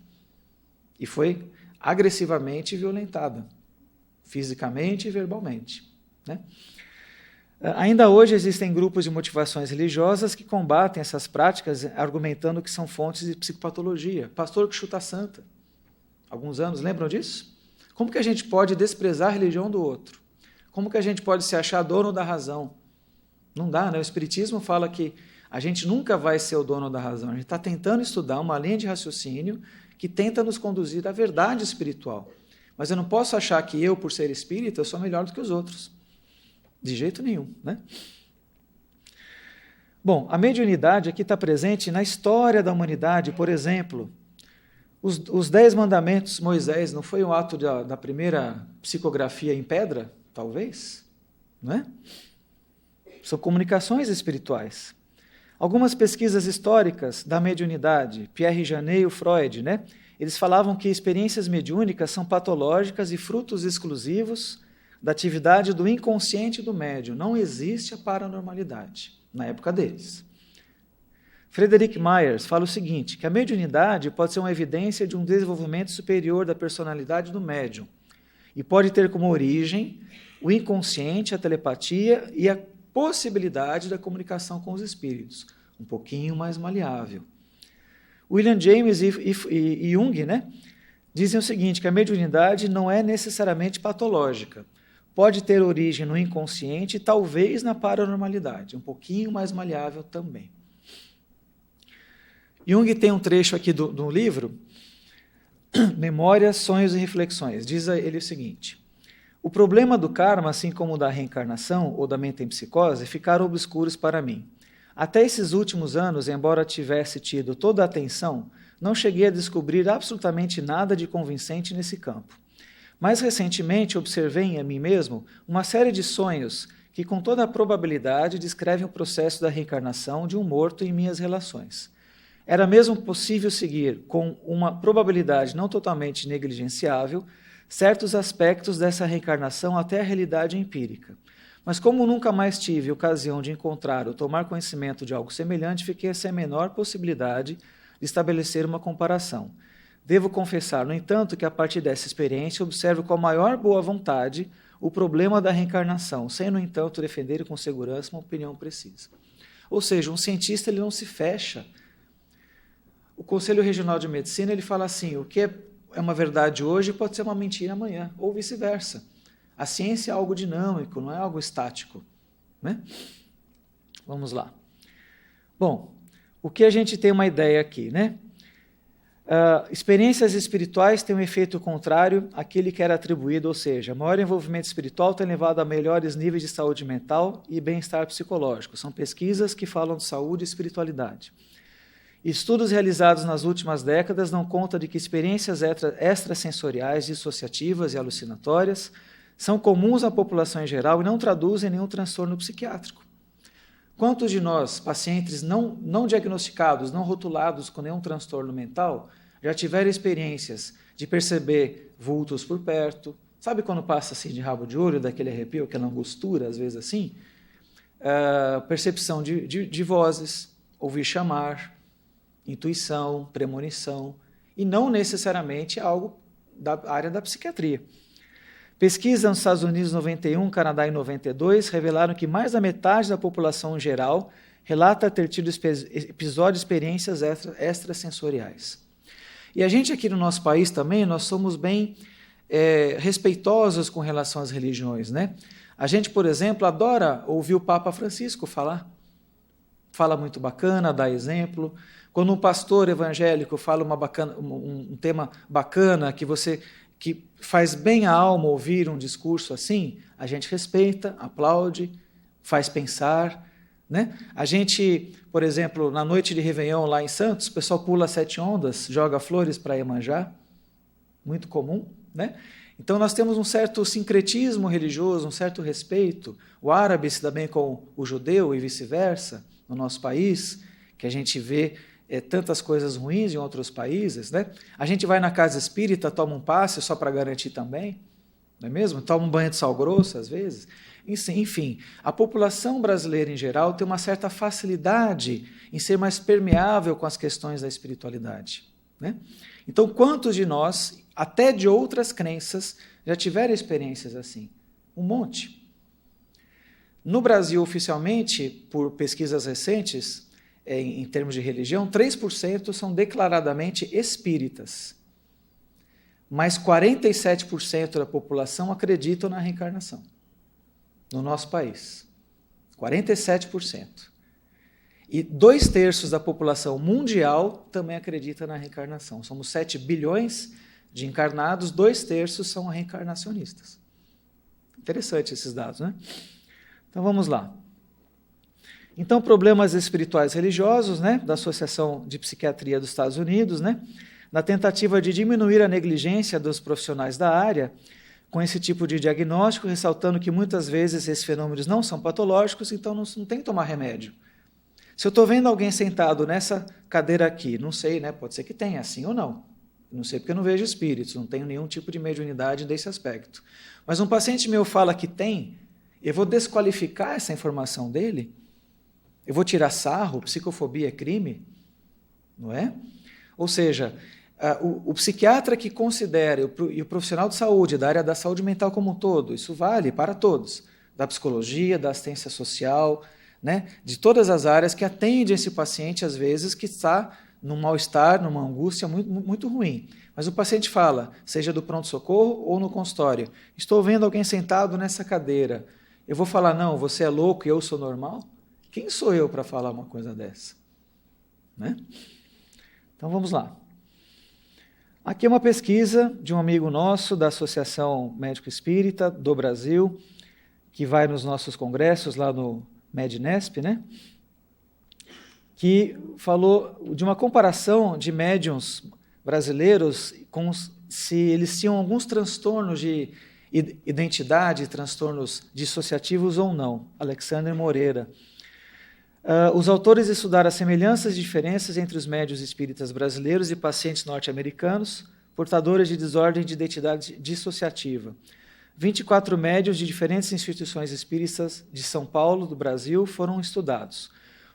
E foi agressivamente violentada, fisicamente e verbalmente, né? Ainda hoje existem grupos de motivações religiosas que combatem essas práticas, argumentando que são fontes de psicopatologia. Pastor que chuta santa. Alguns anos, lembram disso? Como que a gente pode desprezar a religião do outro? Como que a gente pode se achar dono da razão? Não dá, né? O Espiritismo fala que a gente nunca vai ser o dono da razão. A gente está tentando estudar uma linha de raciocínio que tenta nos conduzir à verdade espiritual. Mas eu não posso achar que eu, por ser espírita, eu sou melhor do que os outros. De jeito nenhum, né? Bom, a mediunidade aqui está presente na história da humanidade. Por exemplo, os 10 mandamentos de Moisés não foi um ato da primeira psicografia em pedra? Talvez, não é? São comunicações espirituais. Algumas pesquisas históricas da mediunidade, Pierre Janet e o Freud, né? Eles falavam que experiências mediúnicas são patológicas e frutos exclusivos da atividade do inconsciente do médium. Não existe a paranormalidade, na época deles. Frederick Myers fala o seguinte, que a mediunidade pode ser uma evidência de um desenvolvimento superior da personalidade do médium e pode ter como origem o inconsciente, a telepatia e a possibilidade da comunicação com os espíritos, um pouquinho mais maleável. William James e Jung, né, dizem o seguinte, que a mediunidade não é necessariamente patológica, pode ter origem no inconsciente e talvez na paranormalidade, um pouquinho mais maleável também. Jung tem um trecho aqui do livro, Memórias, Sonhos e Reflexões, diz ele o seguinte, o problema do karma, assim como o da reencarnação ou da mente em psicose, ficaram obscuros para mim. Até esses últimos anos, embora tivesse tido toda a atenção, não cheguei a descobrir absolutamente nada de convincente nesse campo. Mais recentemente, observei em mim mesmo uma série de sonhos que, com toda a probabilidade, descrevem o processo da reencarnação de um morto em minhas relações. Era mesmo possível seguir, com uma probabilidade não totalmente negligenciável, certos aspectos dessa reencarnação até a realidade empírica. Mas como nunca mais tive ocasião de encontrar ou tomar conhecimento de algo semelhante, fiquei sem a menor possibilidade de estabelecer uma comparação. Devo confessar, no entanto, que a partir dessa experiência observo com a maior boa vontade o problema da reencarnação, sem, no entanto, defender com segurança uma opinião precisa. Ou seja, um cientista ele não se fecha. O Conselho Regional de Medicina ele fala assim, o que é uma verdade hoje pode ser uma mentira amanhã, ou vice-versa. A ciência é algo dinâmico, não é algo estático, né? Vamos lá. Bom, o que a gente tem uma ideia aqui, né? Experiências espirituais têm um efeito contrário àquele que era atribuído, ou seja, maior envolvimento espiritual tem levado a melhores níveis de saúde mental e bem-estar psicológico. São pesquisas que falam de saúde e espiritualidade. Estudos realizados nas últimas décadas dão conta de que experiências extrasensoriais, dissociativas e alucinatórias são comuns à população em geral e não traduzem nenhum transtorno psiquiátrico. Quantos de nós, pacientes não diagnosticados, não rotulados com nenhum transtorno mental, já tiveram experiências de perceber vultos por perto? Sabe quando passa assim de rabo de olho, daquele arrepio, aquela angostura, às vezes assim? Percepção de vozes, ouvir chamar, intuição, premonição, e não necessariamente algo da área da psiquiatria. Pesquisas nos Estados Unidos em 91, Canadá em 92, revelaram que mais da metade da população em geral relata ter tido episódios de experiências extrasensoriais. E a gente aqui no nosso país também, nós somos bem respeitosos com relação às religiões, né? A gente, por exemplo, adora ouvir o Papa Francisco falar. Fala muito bacana, dá exemplo. Quando um pastor evangélico fala um tema bacana, que faz bem a alma ouvir um discurso assim, a gente respeita, aplaude, faz pensar, né? A gente, por exemplo, na noite de Réveillon lá em Santos, o pessoal pula 7 ondas, joga flores para Iemanjá, muito comum, né? Então nós temos um certo sincretismo religioso, um certo respeito. O árabe se dá bem com o judeu e vice-versa, no nosso país, que a gente vê tantas coisas ruins em outros países, né? A gente vai na casa espírita, toma um passe só para garantir também, não é mesmo? Toma um banho de sal grosso às vezes. Enfim, a população brasileira em geral tem uma certa facilidade em ser mais permeável com as questões da espiritualidade, né? Então, quantos de nós, até de outras crenças, já tiveram experiências assim? Um monte. No Brasil, oficialmente, por pesquisas recentes, em termos de religião, 3% são declaradamente espíritas. Mas 47% da população acreditam na reencarnação. No nosso país. 47%. E 2/3 da população mundial também acredita na reencarnação. Somos 7 bilhões de encarnados, 2/3 são reencarnacionistas. Interessante esses dados, né? Então vamos lá. Então, problemas espirituais religiosos, né, da Associação de Psiquiatria dos Estados Unidos, né, na tentativa de diminuir a negligência dos profissionais da área com esse tipo de diagnóstico, ressaltando que muitas vezes esses fenômenos não são patológicos, então não tem que tomar remédio. Se eu estou vendo alguém sentado nessa cadeira aqui, não sei, né, pode ser que tenha, sim ou não. Não sei porque eu não vejo espíritos, não tenho nenhum tipo de mediunidade desse aspecto. Mas um paciente meu fala que tem, eu vou desqualificar essa informação dele? Eu vou tirar sarro? Psicofobia é crime? Não é? Ou seja, o psiquiatra que considera, e o profissional de saúde, da área da saúde mental como um todo, isso vale para todos, da psicologia, da assistência social, né, de todas as áreas que atendem esse paciente, às vezes, que está num mal-estar, numa angústia muito, muito ruim. Mas o paciente fala, seja do pronto-socorro ou no consultório, estou vendo alguém sentado nessa cadeira, eu vou falar, não, você é louco e eu sou normal? Quem sou eu para falar uma coisa dessa? Né? Então vamos lá. Aqui é uma pesquisa de um amigo nosso da Associação Médico Espírita do Brasil, que vai nos nossos congressos lá no Mednesp, né? Que falou de uma comparação de médiuns brasileiros com se eles tinham alguns transtornos de identidade, transtornos dissociativos ou não. Alexander Moreira. Os autores estudaram as semelhanças e diferenças entre os médiuns espíritas brasileiros e pacientes norte-americanos, portadores de desordem de identidade dissociativa. 24 médiuns de diferentes instituições espíritas de São Paulo, do Brasil, foram estudados.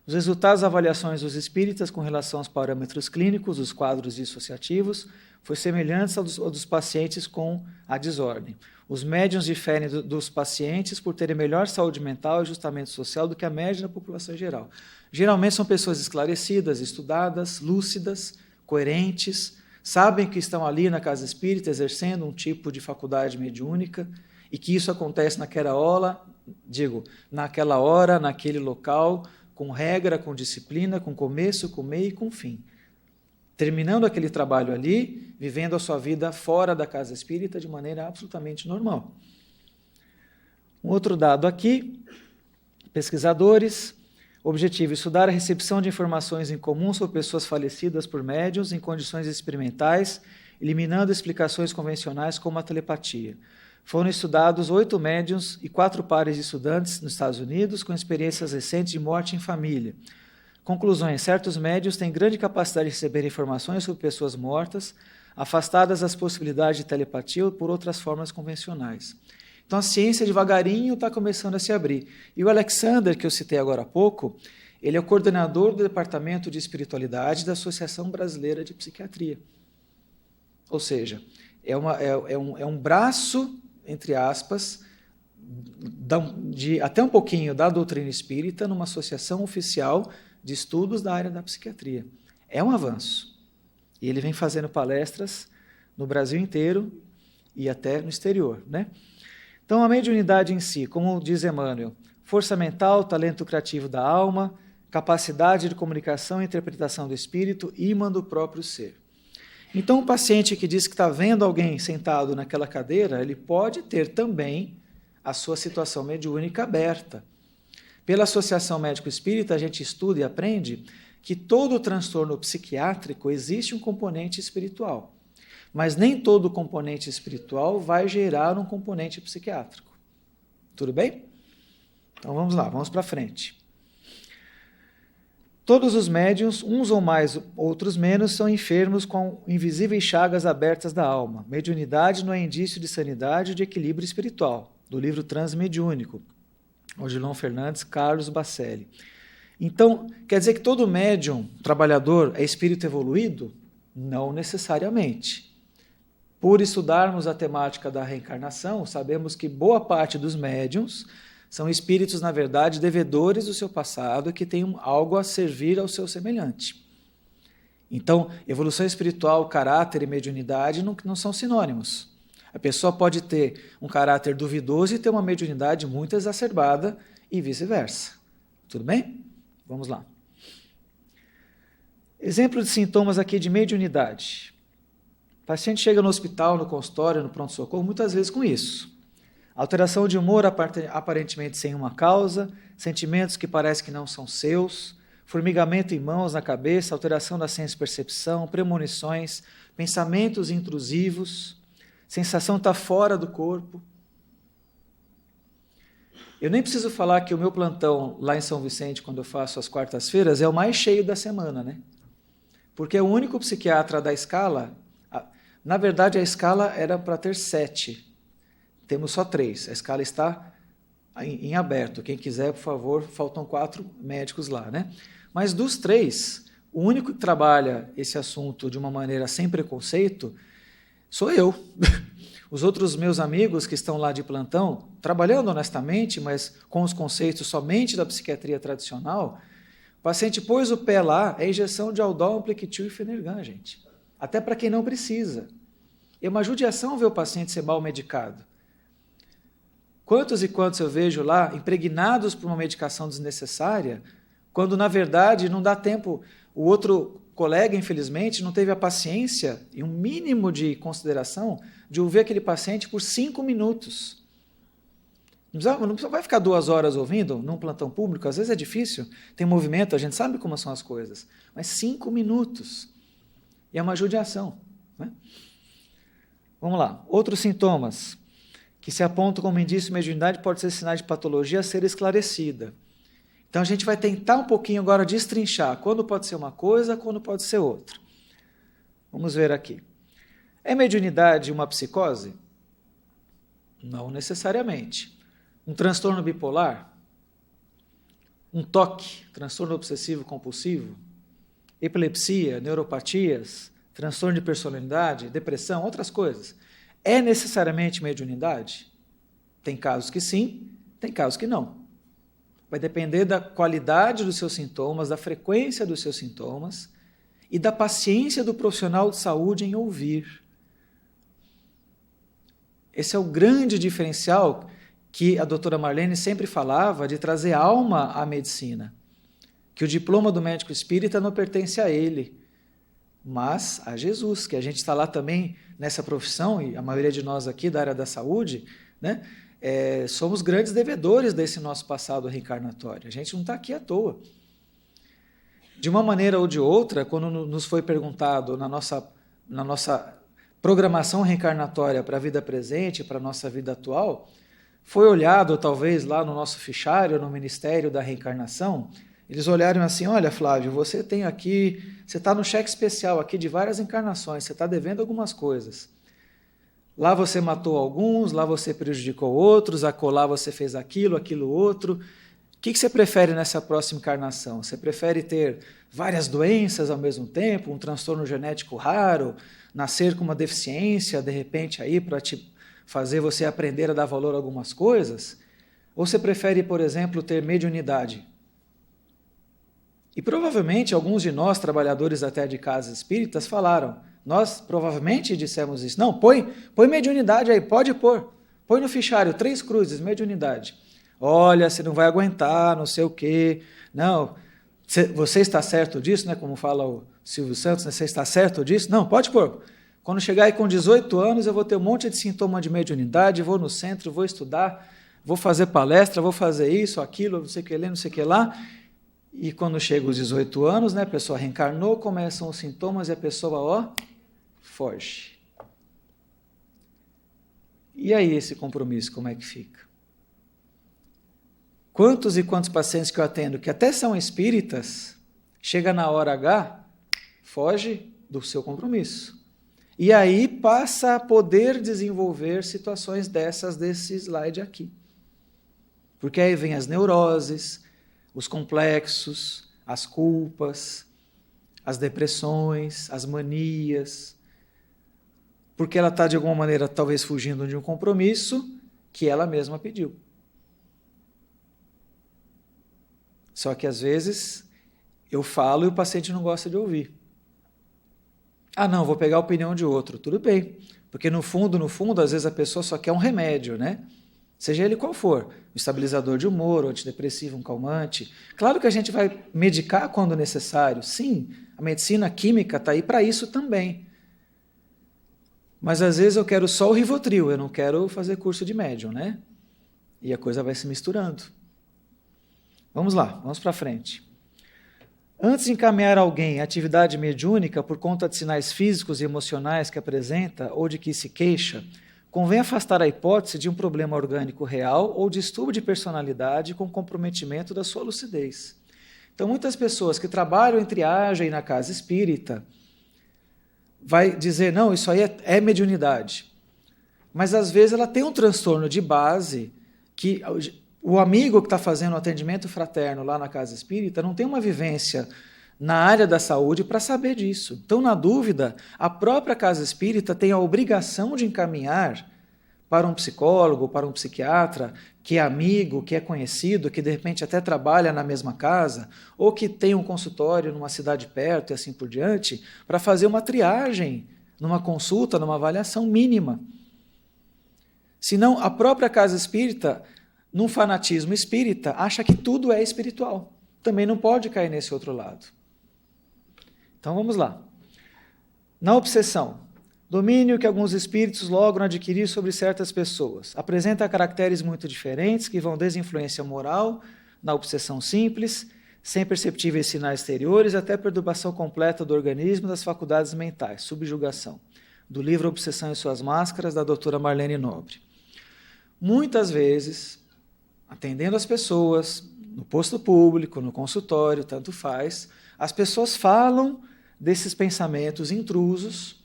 Os resultados das avaliações dos espíritas com relação aos parâmetros clínicos dos quadros dissociativos foi semelhante ao dos pacientes com a desordem. Os médiuns diferem dos pacientes por terem melhor saúde mental e ajustamento social do que a média da população geral. Geralmente são pessoas esclarecidas, estudadas, lúcidas, coerentes, sabem que estão ali na casa espírita exercendo um tipo de faculdade mediúnica e que isso acontece naquela hora, naquele local, com regra, com disciplina, com começo, com meio e com fim. Terminando aquele trabalho ali, vivendo a sua vida fora da casa espírita de maneira absolutamente normal. Um outro dado aqui, pesquisadores, objetivo, estudar a recepção de informações em comum sobre pessoas falecidas por médiuns em condições experimentais, eliminando explicações convencionais como a telepatia. Foram estudados 8 médiuns e 4 pares de estudantes nos Estados Unidos com experiências recentes de morte em família. Conclusões: certos médiuns têm grande capacidade de receber informações sobre pessoas mortas, afastadas das possibilidades de telepatia ou por outras formas convencionais. Então a ciência devagarinho está começando a se abrir. E o Alexander, que eu citei agora há pouco, ele é o coordenador do Departamento de Espiritualidade da Associação Brasileira de Psiquiatria. Ou seja, é um braço, entre aspas, até um pouquinho da doutrina espírita numa associação oficial de estudos da área da psiquiatria. É um avanço. E ele vem fazendo palestras no Brasil inteiro e até no exterior, né? Então, a mediunidade em si, como diz Emmanuel, força mental, talento criativo da alma, capacidade de comunicação e interpretação do espírito, ímã do próprio ser. Então, um paciente que diz que está vendo alguém sentado naquela cadeira, ele pode ter também a sua situação mediúnica aberta. Pela Associação Médico-Espírita, a gente estuda e aprende que todo transtorno psiquiátrico existe um componente espiritual, mas nem todo componente espiritual vai gerar um componente psiquiátrico. Tudo bem? Então vamos lá, vamos para frente. Todos os médiuns, uns ou mais, outros menos, são enfermos com invisíveis chagas abertas da alma. Mediunidade não é indício de sanidade ou de equilíbrio espiritual, do livro Transmediúnico, Odilon Fernandes, Carlos Bacelli. Então, quer dizer que todo médium, trabalhador, é espírito evoluído? Não necessariamente. Por estudarmos a temática da reencarnação, sabemos que boa parte dos médiuns são espíritos, na verdade, devedores do seu passado, que têm algo a servir ao seu semelhante. Então, evolução espiritual, caráter e mediunidade não são sinônimos. A pessoa pode ter um caráter duvidoso e ter uma mediunidade muito exacerbada e vice-versa. Tudo bem? Vamos lá. Exemplo de sintomas aqui de mediunidade. O paciente chega no hospital, no consultório, no pronto-socorro, muitas vezes com isso. Alteração de humor aparentemente sem uma causa, sentimentos que parecem que não são seus, formigamento em mãos, na cabeça, alteração da senso-percepção, premonições, pensamentos intrusivos, sensação de estar fora do corpo. Eu nem preciso falar que o meu plantão lá em São Vicente, quando eu faço às quartas-feiras, é o mais cheio da semana, né? Porque é o único psiquiatra da escala. Na verdade, a escala era para ter 7. Temos só 3. A escala está em aberto. Quem quiser, por favor, faltam 4 médicos lá, né? Mas dos 3, o único que trabalha esse assunto de uma maneira sem preconceito sou eu. Os outros meus amigos que estão lá de plantão, trabalhando honestamente, mas com os conceitos somente da psiquiatria tradicional, o paciente pôs o pé lá, é injeção de Aldol, Ampliquitil e Fenergan, gente. Até para quem não precisa. É uma judiação ver o paciente ser mal medicado. Quantos e quantos eu vejo lá impregnados por uma medicação desnecessária, quando na verdade não dá tempo, o outro colega, infelizmente, não teve a paciência e um mínimo de consideração de ouvir aquele paciente por 5 minutos. Não vai ficar 2 horas ouvindo num plantão público, às vezes é difícil, tem movimento, a gente sabe como são as coisas, mas 5 minutos. E é uma judiação, né? Vamos lá. Outros sintomas que se apontam como indício de mediunidade pode ser sinais de patologia a ser esclarecida. Então a gente vai tentar um pouquinho agora destrinchar quando pode ser uma coisa, quando pode ser outra. Vamos ver aqui. É mediunidade uma psicose? Não necessariamente. Um transtorno bipolar? Um TOC, transtorno obsessivo compulsivo? Epilepsia, neuropatias, transtorno de personalidade, depressão, outras coisas. É necessariamente mediunidade? Tem casos que sim, tem casos que não. Vai depender da qualidade dos seus sintomas, da frequência dos seus sintomas e da paciência do profissional de saúde em ouvir. Esse é o grande diferencial que a doutora Marlene sempre falava de trazer alma à medicina. Que o diploma do médico espírita não pertence a ele, mas a Jesus, que a gente está lá também nessa profissão, e a maioria de nós aqui da área da saúde, né, somos grandes devedores desse nosso passado reencarnatório. A gente não está aqui à toa. De uma maneira ou de outra, quando nos foi perguntado na nossa programação reencarnatória para a vida presente, para a nossa vida atual, foi olhado talvez lá no nosso fichário, no Ministério da Reencarnação, eles olharam assim, olha Flávio, você tem aqui, você está no cheque especial aqui de várias encarnações, você está devendo algumas coisas. Lá você matou alguns, lá você prejudicou outros, acolá você fez aquilo, aquilo outro. O que você prefere nessa próxima encarnação? Você prefere ter várias doenças ao mesmo tempo, um transtorno genético raro, nascer com uma deficiência, de repente, aí para te fazer você aprender a dar valor a algumas coisas? Ou você prefere, por exemplo, ter mediunidade? E provavelmente alguns de nós, trabalhadores até de casas espíritas, falaram, nós provavelmente dissemos isso, não, põe mediunidade aí, pode pôr, põe no fichário 3 cruzes, mediunidade. Olha, você não vai aguentar, não sei o quê, não, você está certo disso, né? Como fala o Silvio Santos, né? Você está certo disso? Não, pode pôr. Quando chegar aí com 18 anos, eu vou ter um monte de sintoma de mediunidade, vou no centro, vou estudar, vou fazer palestra, vou fazer isso, aquilo, não sei o que lá, não sei o que lá. E quando chega os 18 anos, né, a pessoa reencarnou, começam os sintomas e a pessoa, foge. E aí esse compromisso, como é que fica? Quantos e quantos pacientes que eu atendo, que até são espíritas, chega na hora H, foge do seu compromisso. E aí passa a poder desenvolver situações desse slide aqui. Porque aí vem as neuroses, os complexos, as culpas, as depressões, as manias, porque ela está, de alguma maneira, talvez fugindo de um compromisso que ela mesma pediu. Só que, às vezes, eu falo e o paciente não gosta de ouvir. Ah, não, vou pegar a opinião de outro. Tudo bem, porque no fundo, às vezes a pessoa só quer um remédio, né? Seja ele qual for, um estabilizador de humor, um antidepressivo, um calmante. Claro que a gente vai medicar quando necessário. Sim, a medicina química está aí para isso também. Mas às vezes eu quero só o Rivotril, eu não quero fazer curso de médium, né? E a coisa vai se misturando. Vamos lá, vamos para frente. Antes de encaminhar alguém à atividade mediúnica por conta de sinais físicos e emocionais que apresenta ou de que se queixa, convém afastar a hipótese de um problema orgânico real ou distúrbio de personalidade com comprometimento da sua lucidez. Então, muitas pessoas que trabalham em triagem na casa espírita vai dizer, não, isso aí é mediunidade. Mas, às vezes, ela tem um transtorno de base que o amigo que está fazendo o atendimento fraterno lá na casa espírita não tem uma vivência na área da saúde para saber disso. Então, na dúvida, a própria casa espírita tem a obrigação de encaminhar para um psicólogo, para um psiquiatra, que é amigo, que é conhecido, que de repente até trabalha na mesma casa, ou que tem um consultório numa cidade perto e assim por diante, para fazer uma triagem, numa consulta, numa avaliação mínima. Senão, a própria casa espírita, num fanatismo espírita, acha que tudo é espiritual. Também não pode cair nesse outro lado. Então vamos lá. Na obsessão, domínio que alguns espíritos logram adquirir sobre certas pessoas. Apresenta caracteres muito diferentes que vão desde influência moral, na obsessão simples, sem perceptíveis sinais exteriores, até perturbação completa do organismo e das faculdades mentais, subjugação. Do livro Obsessão e Suas Máscaras, da doutora Marlene Nobre. Muitas vezes, atendendo as pessoas, no posto público, no consultório, tanto faz, as pessoas falam desses pensamentos intrusos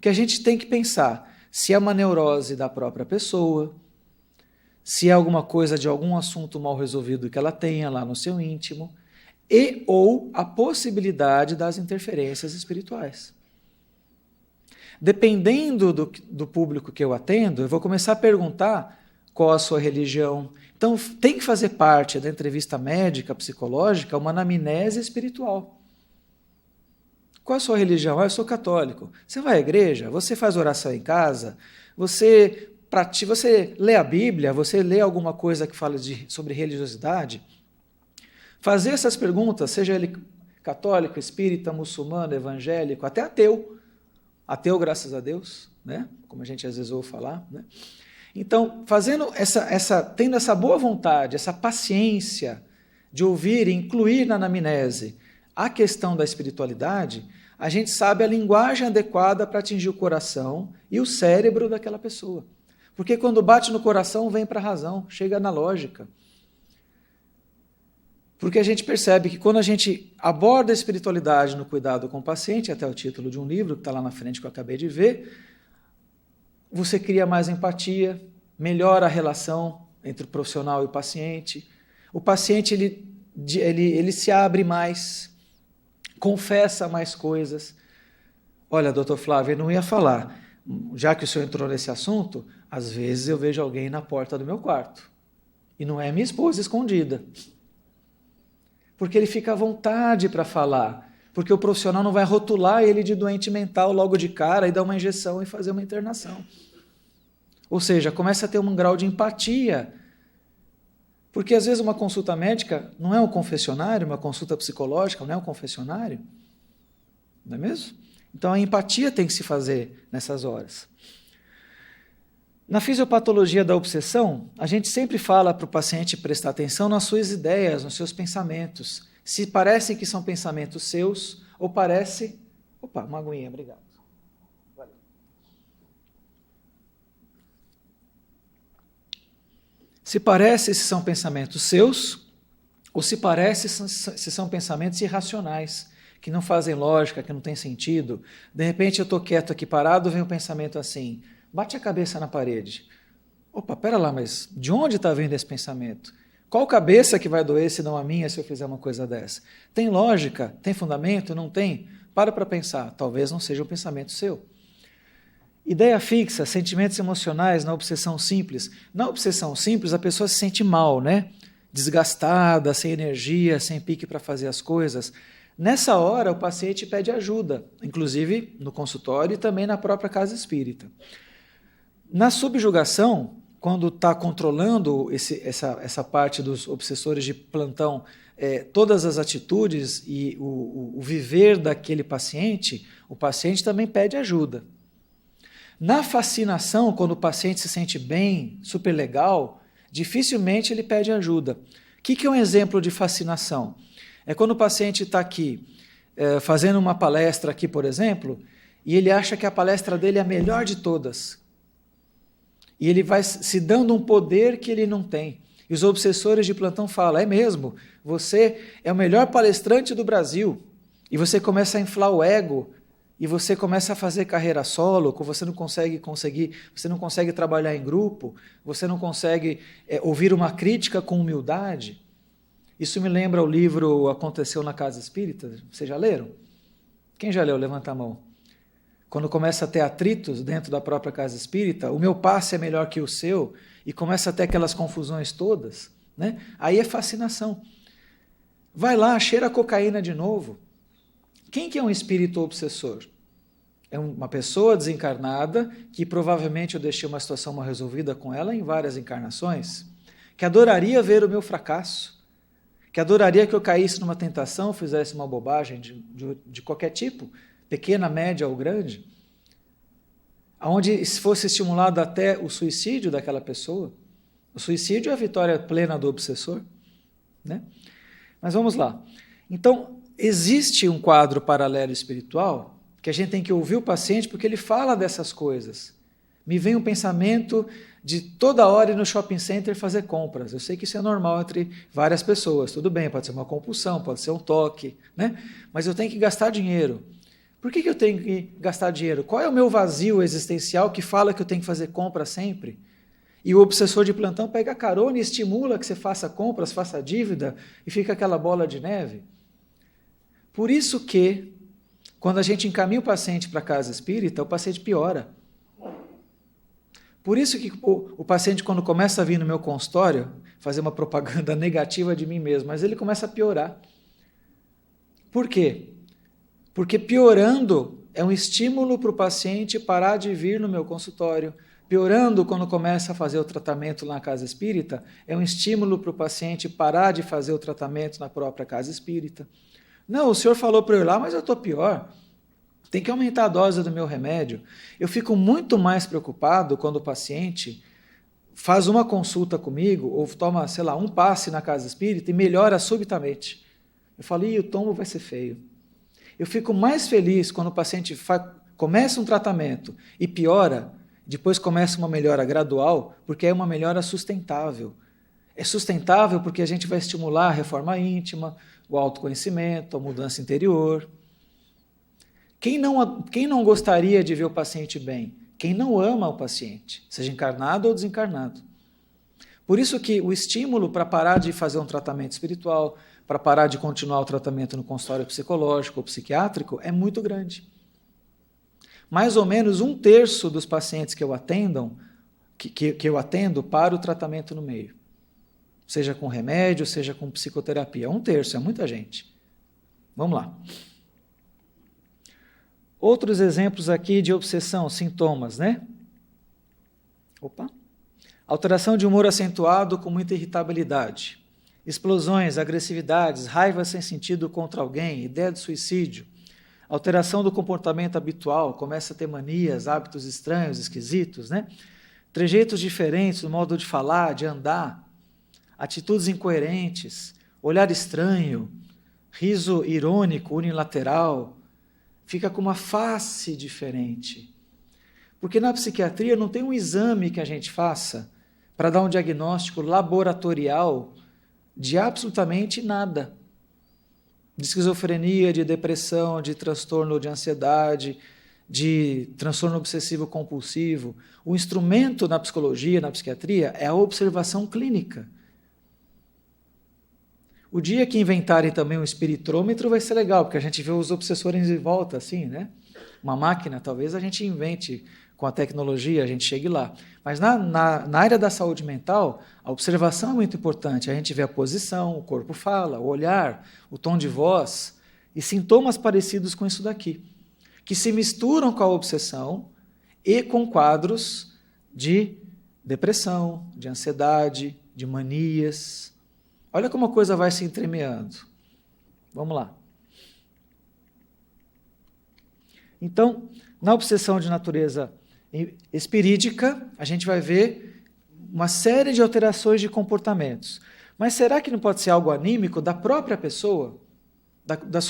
que a gente tem que pensar se é uma neurose da própria pessoa, se é alguma coisa de algum assunto mal resolvido que ela tenha lá no seu íntimo, e ou a possibilidade das interferências espirituais. Dependendo do público que eu atendo, eu vou começar a perguntar qual a sua religião. Então, tem que fazer parte da entrevista médica, psicológica, uma anamnese espiritual. Qual a sua religião? Eu sou católico. Você vai à igreja? Você faz oração em casa? Você lê a Bíblia? Você lê alguma coisa que fala sobre religiosidade? Fazer essas perguntas, seja ele católico, espírita, muçulmano, evangélico, até ateu. Ateu, graças a Deus, né? Como a gente às vezes ouve falar, né? Então, tendo essa boa vontade, essa paciência de ouvir e incluir na anamnese a questão da espiritualidade, a gente sabe a linguagem adequada para atingir o coração e o cérebro daquela pessoa. Porque quando bate no coração, vem para a razão, chega na lógica. Porque a gente percebe que quando a gente aborda a espiritualidade no cuidado com o paciente, até o título de um livro que está lá na frente que eu acabei de ver, você cria mais empatia, melhora a relação entre o profissional e o paciente. O paciente ele se abre mais, confessa mais coisas. Olha, doutor Flávio, eu não ia falar. Já que o senhor entrou nesse assunto, às vezes eu vejo alguém na porta do meu quarto. E não é minha esposa escondida. porque ele fica à vontade para falar, porque o profissional não vai rotular ele de doente mental logo de cara e dar uma injeção e fazer uma internação. Ou seja, começa a ter um grau de empatia, porque às vezes uma consulta médica não é um confessionário, uma consulta psicológica não é um confessionário, não é mesmo? Então a empatia tem que se fazer nessas horas. Na fisiopatologia da obsessão, a gente sempre fala para o paciente prestar atenção nas suas ideias, nos seus pensamentos. Se parecem que são pensamentos seus, ou parece... Opa, uma aguinha, obrigado. Valeu. Se parece se são pensamentos seus, ou se parece se são pensamentos irracionais, que não fazem lógica, que não tem sentido. De repente eu estou quieto aqui parado, vem um pensamento assim... Bate a cabeça na parede. Opa, pera lá, mas de onde está vindo esse pensamento? Qual cabeça que vai doer se não a minha se eu fizer uma coisa dessa? Tem lógica? Tem fundamento? Não tem? Para pensar. Talvez não seja um pensamento seu. Ideia fixa, sentimentos emocionais na obsessão simples. Na obsessão simples, a pessoa se sente mal, né? Desgastada, sem energia, sem pique para fazer as coisas. Nessa hora, o paciente pede ajuda, inclusive no consultório e também na própria casa espírita. Na subjugação, quando está controlando essa parte dos obsessores de plantão, todas as atitudes e o viver daquele paciente, o paciente também pede ajuda. Na fascinação, quando o paciente se sente bem, super legal, dificilmente ele pede ajuda. O que é um exemplo de fascinação? É quando o paciente está aqui, fazendo uma palestra aqui, por exemplo, e ele acha que a palestra dele é a melhor de todas. E ele vai se dando um poder que ele não tem. E os obsessores de plantão falam, é mesmo, você é o melhor palestrante do Brasil. E você começa a inflar o ego, e você começa a fazer carreira solo, você não consegue trabalhar em grupo, você não consegue ouvir uma crítica com humildade. Isso me lembra o livro Aconteceu na Casa Espírita. Vocês já leram? Quem já leu? Levanta a mão. Quando começa a ter atritos dentro da própria casa espírita, o meu passe é melhor que o seu, e começa a ter aquelas confusões todas, né? Aí é fascinação. Vai lá, cheira a cocaína de novo. Quem que é um espírito obsessor? É uma pessoa desencarnada, que provavelmente eu deixei uma situação mal resolvida com ela em várias encarnações, que adoraria ver o meu fracasso, que adoraria que eu caísse numa tentação, fizesse uma bobagem de qualquer tipo, pequena, média ou grande, onde fosse estimulado até o suicídio daquela pessoa. O suicídio é a vitória plena do obsessor, né? Mas vamos lá. Então, existe um quadro paralelo espiritual que a gente tem que ouvir o paciente porque ele fala dessas coisas. Me vem um pensamento de toda hora ir no shopping center fazer compras. Eu sei que isso é normal entre várias pessoas. Tudo bem, pode ser uma compulsão, pode ser um toque, né? Mas eu tenho que gastar dinheiro. Por que eu tenho que gastar dinheiro? Qual é o meu vazio existencial que fala que eu tenho que fazer compra sempre? E o obsessor de plantão pega carona e estimula que você faça compras, faça dívida, e fica aquela bola de neve. Por isso que, quando a gente encaminha o paciente para a casa espírita, o paciente piora. Por isso que o paciente, quando começa a vir no meu consultório, fazer uma propaganda negativa de mim mesmo, mas ele começa a piorar. Por quê? Porque piorando é um estímulo para o paciente parar de vir no meu consultório. Piorando, quando começa a fazer o tratamento na casa espírita, é um estímulo para o paciente parar de fazer o tratamento na própria casa espírita. Não, o senhor falou para eu ir lá, mas eu estou pior. Tem que aumentar a dose do meu remédio. Eu fico muito mais preocupado quando o paciente faz uma consulta comigo ou toma, sei lá, um passe na casa espírita e melhora subitamente. Eu falo, o tombo vai ser feio. Eu fico mais feliz quando o paciente começa um tratamento e piora, depois começa uma melhora gradual, porque é uma melhora sustentável. É sustentável porque a gente vai estimular a reforma íntima, o autoconhecimento, a mudança interior. Quem não gostaria de ver o paciente bem? Quem não ama o paciente, seja encarnado ou desencarnado. Por isso que o estímulo para parar de fazer um tratamento espiritual, para parar de continuar o tratamento no consultório psicológico ou psiquiátrico é muito grande. Mais ou menos 1/3 dos pacientes que eu atendo para o tratamento no meio. seja com remédio, seja com psicoterapia. 1/3, é muita gente. Vamos lá. Outros exemplos aqui de obsessão, sintomas, né? Alteração de humor acentuado com muita irritabilidade. Explosões, agressividades, raiva sem sentido contra alguém, ideia de suicídio. Alteração do comportamento habitual, começa a ter manias, hábitos estranhos, esquisitos, né? Trejeitos diferentes no modo de falar, de andar. Atitudes incoerentes, olhar estranho, riso irônico, unilateral, fica com uma face diferente. Porque na psiquiatria não tem um exame que a gente faça para dar um diagnóstico laboratorial de absolutamente nada. De esquizofrenia, de depressão, de transtorno de ansiedade, de transtorno obsessivo-compulsivo. O instrumento na psicologia, na psiquiatria, é a observação clínica. O dia que inventarem também um espiritrômetro vai ser legal, porque a gente vê os obsessores em volta, assim, né? Uma máquina, talvez a gente invente com a tecnologia, a gente chegue lá. Mas na área da saúde mental, a observação é muito importante. A gente vê a posição, o corpo fala, o olhar, o tom de voz e sintomas parecidos com isso daqui, que se misturam com a obsessão e com quadros de depressão, de ansiedade, de manias. Olha como a coisa vai se entremeando. Vamos lá. Então, na obsessão de natureza espirídica, a gente vai ver uma série de alterações de comportamentos. Mas será que não pode ser algo anímico da própria pessoa? Das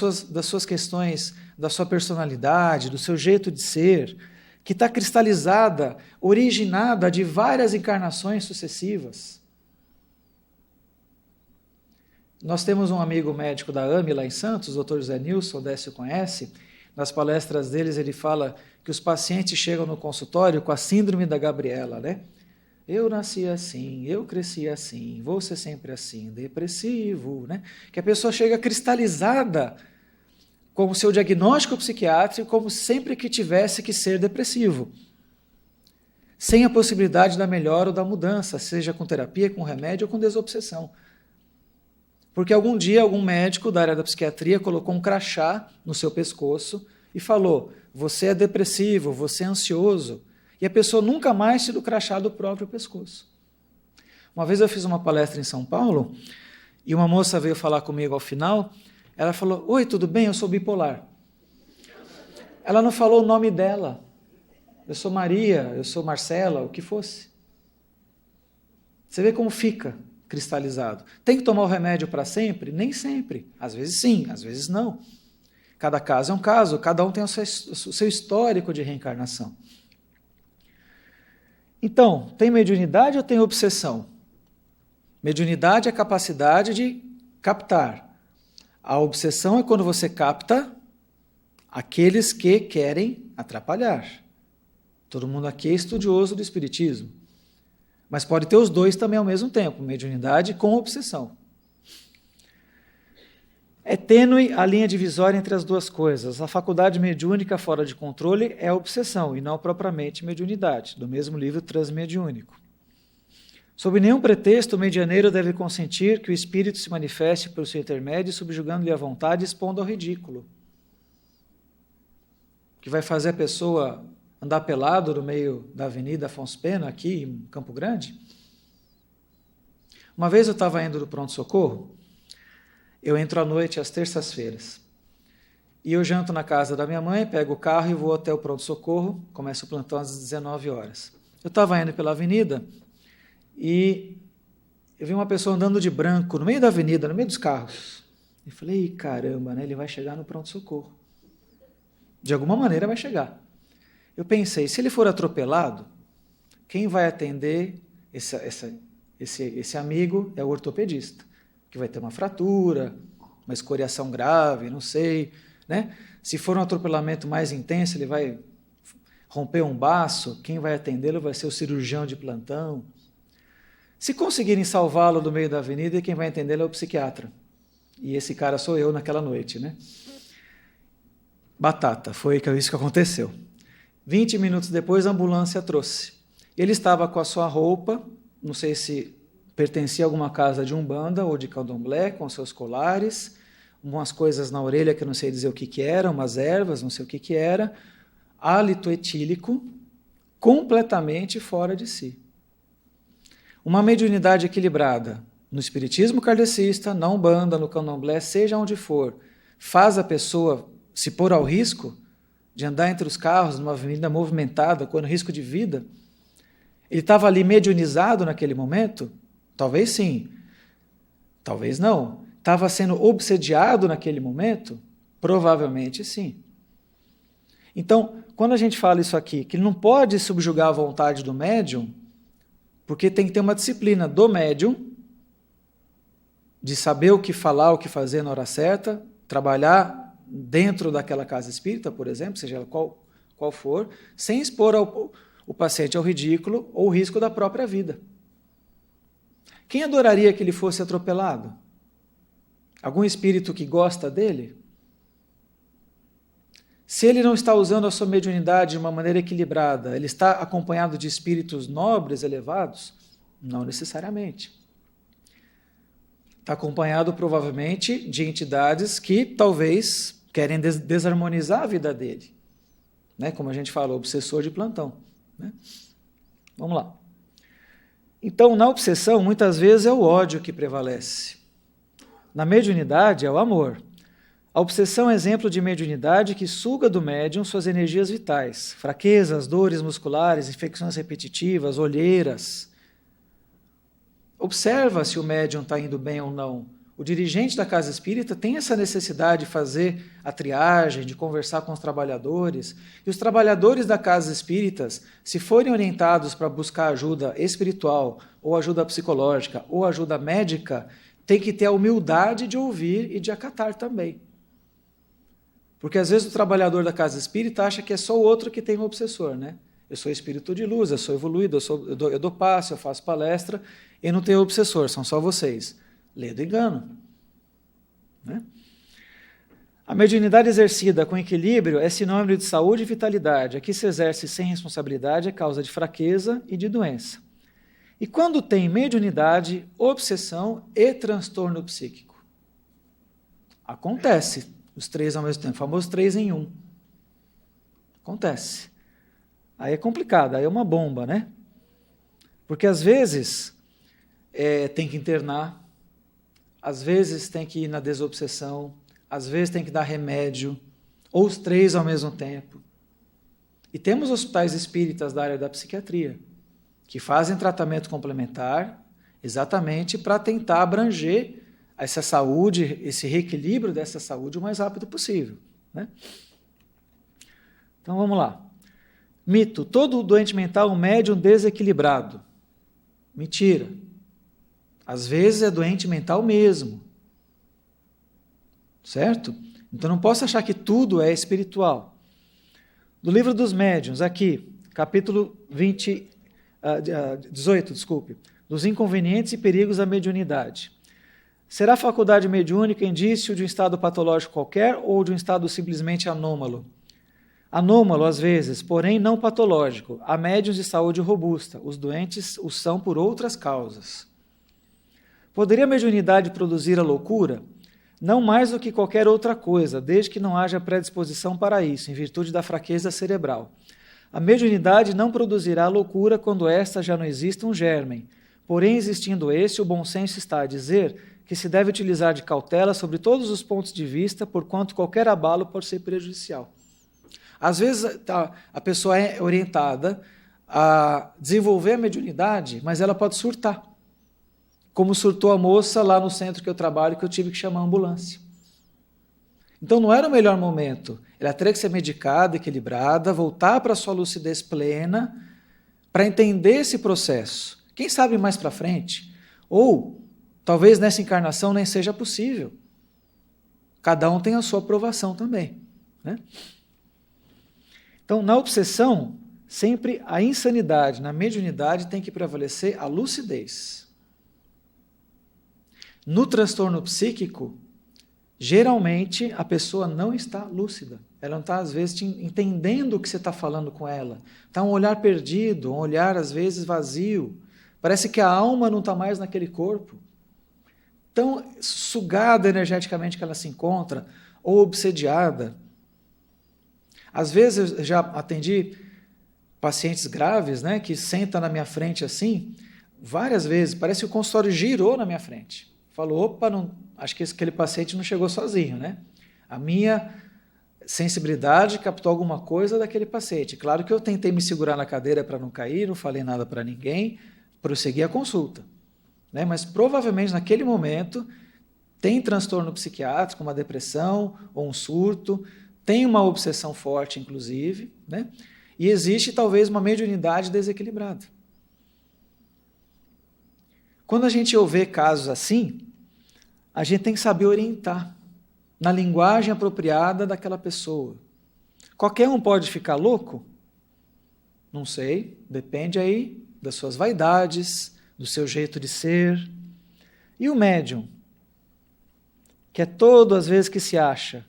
suas questões, da sua personalidade, do seu jeito de ser, que está cristalizada, originada de várias encarnações sucessivas? Nós temos um amigo médico da AME lá em Santos, o Dr. José Nilson, o Décio conhece. Nas palestras deles ele fala que os pacientes chegam no consultório com a síndrome da Gabriela, né? Eu nasci assim, eu cresci assim, vou ser sempre assim, depressivo, né? Que a pessoa chega cristalizada com o seu diagnóstico psiquiátrico como sempre que tivesse que ser depressivo, sem a possibilidade da melhora ou da mudança, seja com terapia, com remédio ou com desobsessão. Porque algum dia algum médico da área da psiquiatria colocou um crachá no seu pescoço e falou, você é depressivo, você é ansioso, e a pessoa nunca mais tira o crachá do próprio pescoço. Uma vez eu fiz uma palestra em São Paulo, e uma moça veio falar comigo ao final, ela falou, oi, tudo bem? Eu sou bipolar. Ela não falou o nome dela. Eu sou Maria, eu sou Marcela, o que fosse. Você vê como fica cristalizado. Tem que tomar o remédio para sempre? Nem sempre. Às vezes sim, às vezes não. Cada caso é um caso, cada um tem o seu histórico de reencarnação. Então, tem mediunidade ou tem obsessão? Mediunidade é a capacidade de captar. A obsessão é quando você capta aqueles que querem atrapalhar. Todo mundo aqui é estudioso do espiritismo. Mas pode ter os dois também ao mesmo tempo, mediunidade com obsessão. É tênue a linha divisória entre as duas coisas. A faculdade mediúnica fora de controle é a obsessão, e não propriamente mediunidade, do mesmo livro Transmediúnico. Sob nenhum pretexto, o medianeiro deve consentir que o espírito se manifeste pelo seu intermédio, subjugando-lhe a vontade e expondo ao ridículo. Que vai fazer a pessoa andar pelado no meio da Avenida Afonso Pena, aqui em Campo Grande. Uma vez eu estava indo do pronto-socorro, eu entro à noite às terças-feiras, e eu janto na casa da minha mãe, pego o carro e vou até o pronto-socorro, começo o plantão às 19 horas. Eu estava indo pela avenida e eu vi uma pessoa andando de branco no meio da avenida, no meio dos carros. Eu falei, caramba, né, ele vai chegar no pronto-socorro. De alguma maneira vai chegar. Eu pensei, se ele for atropelado, quem vai atender esse amigo é o ortopedista, que vai ter uma fratura, uma escoriação grave, não sei, né? Se for um atropelamento mais intenso, ele vai romper um baço, quem vai atendê-lo vai ser o cirurgião de plantão. Se conseguirem salvá-lo do meio da avenida, quem vai atendê-lo é o psiquiatra. E esse cara sou eu naquela noite, né? Batata, foi isso que aconteceu. 20 minutos depois, a ambulância trouxe. Ele estava com a sua roupa, não sei se pertencia a alguma casa de umbanda ou de candomblé, com seus colares, umas coisas na orelha que eu não sei dizer o que era, umas ervas, não sei o que era, hálito etílico, completamente fora de si. Uma mediunidade equilibrada, no espiritismo kardecista, na umbanda, no candomblé, seja onde for, faz a pessoa se pôr ao risco de andar entre os carros numa avenida movimentada, correndo risco de vida. Ele estava ali mediunizado naquele momento? Talvez sim, talvez não. Estava sendo obsediado naquele momento? Provavelmente sim. Então, quando a gente fala isso aqui, que ele não pode subjugar a vontade do médium, porque tem que ter uma disciplina do médium, de saber o que falar, o que fazer na hora certa, trabalhar dentro daquela casa espírita, por exemplo, seja ela qual for, sem expor o paciente ao ridículo ou o risco da própria vida. Quem adoraria que ele fosse atropelado? Algum espírito que gosta dele? Se ele não está usando a sua mediunidade de uma maneira equilibrada, ele está acompanhado de espíritos nobres, elevados? Não necessariamente. Está acompanhado, provavelmente, de entidades que talvez querem desarmonizar a vida dele. Né? Como a gente fala, obsessor de plantão. Né? Vamos lá. Então, na obsessão, muitas vezes é o ódio que prevalece. Na mediunidade, é o amor. A obsessão é exemplo de mediunidade que suga do médium suas energias vitais, fraquezas, dores musculares, infecções repetitivas, olheiras. Observa se o médium está indo bem ou não. O dirigente da casa espírita tem essa necessidade de fazer a triagem, de conversar com os trabalhadores. E os trabalhadores da casa espíritas, se forem orientados para buscar ajuda espiritual, ou ajuda psicológica, ou ajuda médica, tem que ter a humildade de ouvir e de acatar também. Porque às vezes o trabalhador da casa espírita acha que é só o outro que tem um obsessor, né? Eu sou espírito de luz, eu sou evoluído, eu dou passe, eu faço palestra, e não tenho obsessor, são só vocês. Lê do engano. Né? A mediunidade exercida com equilíbrio é sinônimo de saúde e vitalidade. A que se exerce sem responsabilidade é causa de fraqueza e de doença. E quando tem mediunidade, obsessão e transtorno psíquico? Acontece, os três ao mesmo tempo, o famoso 3 em 1. Acontece. Aí é complicado, aí é uma bomba, né? Porque às vezes tem que internar, às vezes tem que ir na desobsessão, às vezes tem que dar remédio, ou os 3 ao mesmo tempo. E temos hospitais espíritas da área da psiquiatria, que fazem tratamento complementar exatamente para tentar abranger essa saúde, esse reequilíbrio dessa saúde o mais rápido possível. Né? Então vamos lá. Mito: todo doente mental é um médium desequilibrado. Mentira. Às vezes é doente mental mesmo. Certo? Então não posso achar que tudo é espiritual. Do Livro dos Médiuns, aqui, capítulo 18, dos inconvenientes e perigos da mediunidade. Será a faculdade mediúnica indício de um estado patológico qualquer ou de um estado simplesmente anômalo? Anômalo, às vezes, porém não patológico. Há médiuns de saúde robusta. Os doentes o são por outras causas. Poderia a mediunidade produzir a loucura? Não mais do que qualquer outra coisa, desde que não haja predisposição para isso, em virtude da fraqueza cerebral. A mediunidade não produzirá a loucura quando esta já não exista um germen. Porém, existindo este, o bom senso está a dizer que se deve utilizar de cautela sobre todos os pontos de vista, porquanto qualquer abalo pode ser prejudicial. Às vezes a pessoa é orientada a desenvolver a mediunidade, mas ela pode surtar. Como surtou a moça lá no centro que eu trabalho, que eu tive que chamar a ambulância. Então não era o melhor momento. Ela teria que ser medicada, equilibrada, voltar para a sua lucidez plena, para entender esse processo. Quem sabe mais para frente? Ou talvez nessa encarnação nem seja possível. Cada um tem a sua aprovação também. Né? Então, na obsessão, sempre a insanidade, na mediunidade tem que prevalecer a lucidez. No transtorno psíquico, geralmente a pessoa não está lúcida. Ela não está, às vezes, entendendo o que você está falando com ela. Está um olhar perdido, um olhar, às vezes, vazio. Parece que a alma não está mais naquele corpo. Tão sugada energeticamente que ela se encontra, ou obsediada. Às vezes eu já atendi pacientes graves, né, que sentam na minha frente assim, várias vezes, parece que o consultório girou na minha frente. Falou, opa, não, acho que aquele paciente não chegou sozinho, né? A minha sensibilidade captou alguma coisa daquele paciente. Claro que eu tentei me segurar na cadeira para não cair, não falei nada para ninguém, prossegui a consulta. Né? Mas provavelmente naquele momento tem transtorno psiquiátrico, uma depressão ou um surto, tem uma obsessão forte, inclusive, né? E existe talvez uma mediunidade desequilibrada. Quando a gente ouve casos assim, a gente tem que saber orientar na linguagem apropriada daquela pessoa. Qualquer um pode ficar louco? Não sei, depende aí das suas vaidades, do seu jeito de ser. E o médium, que é todo, às vezes, que se acha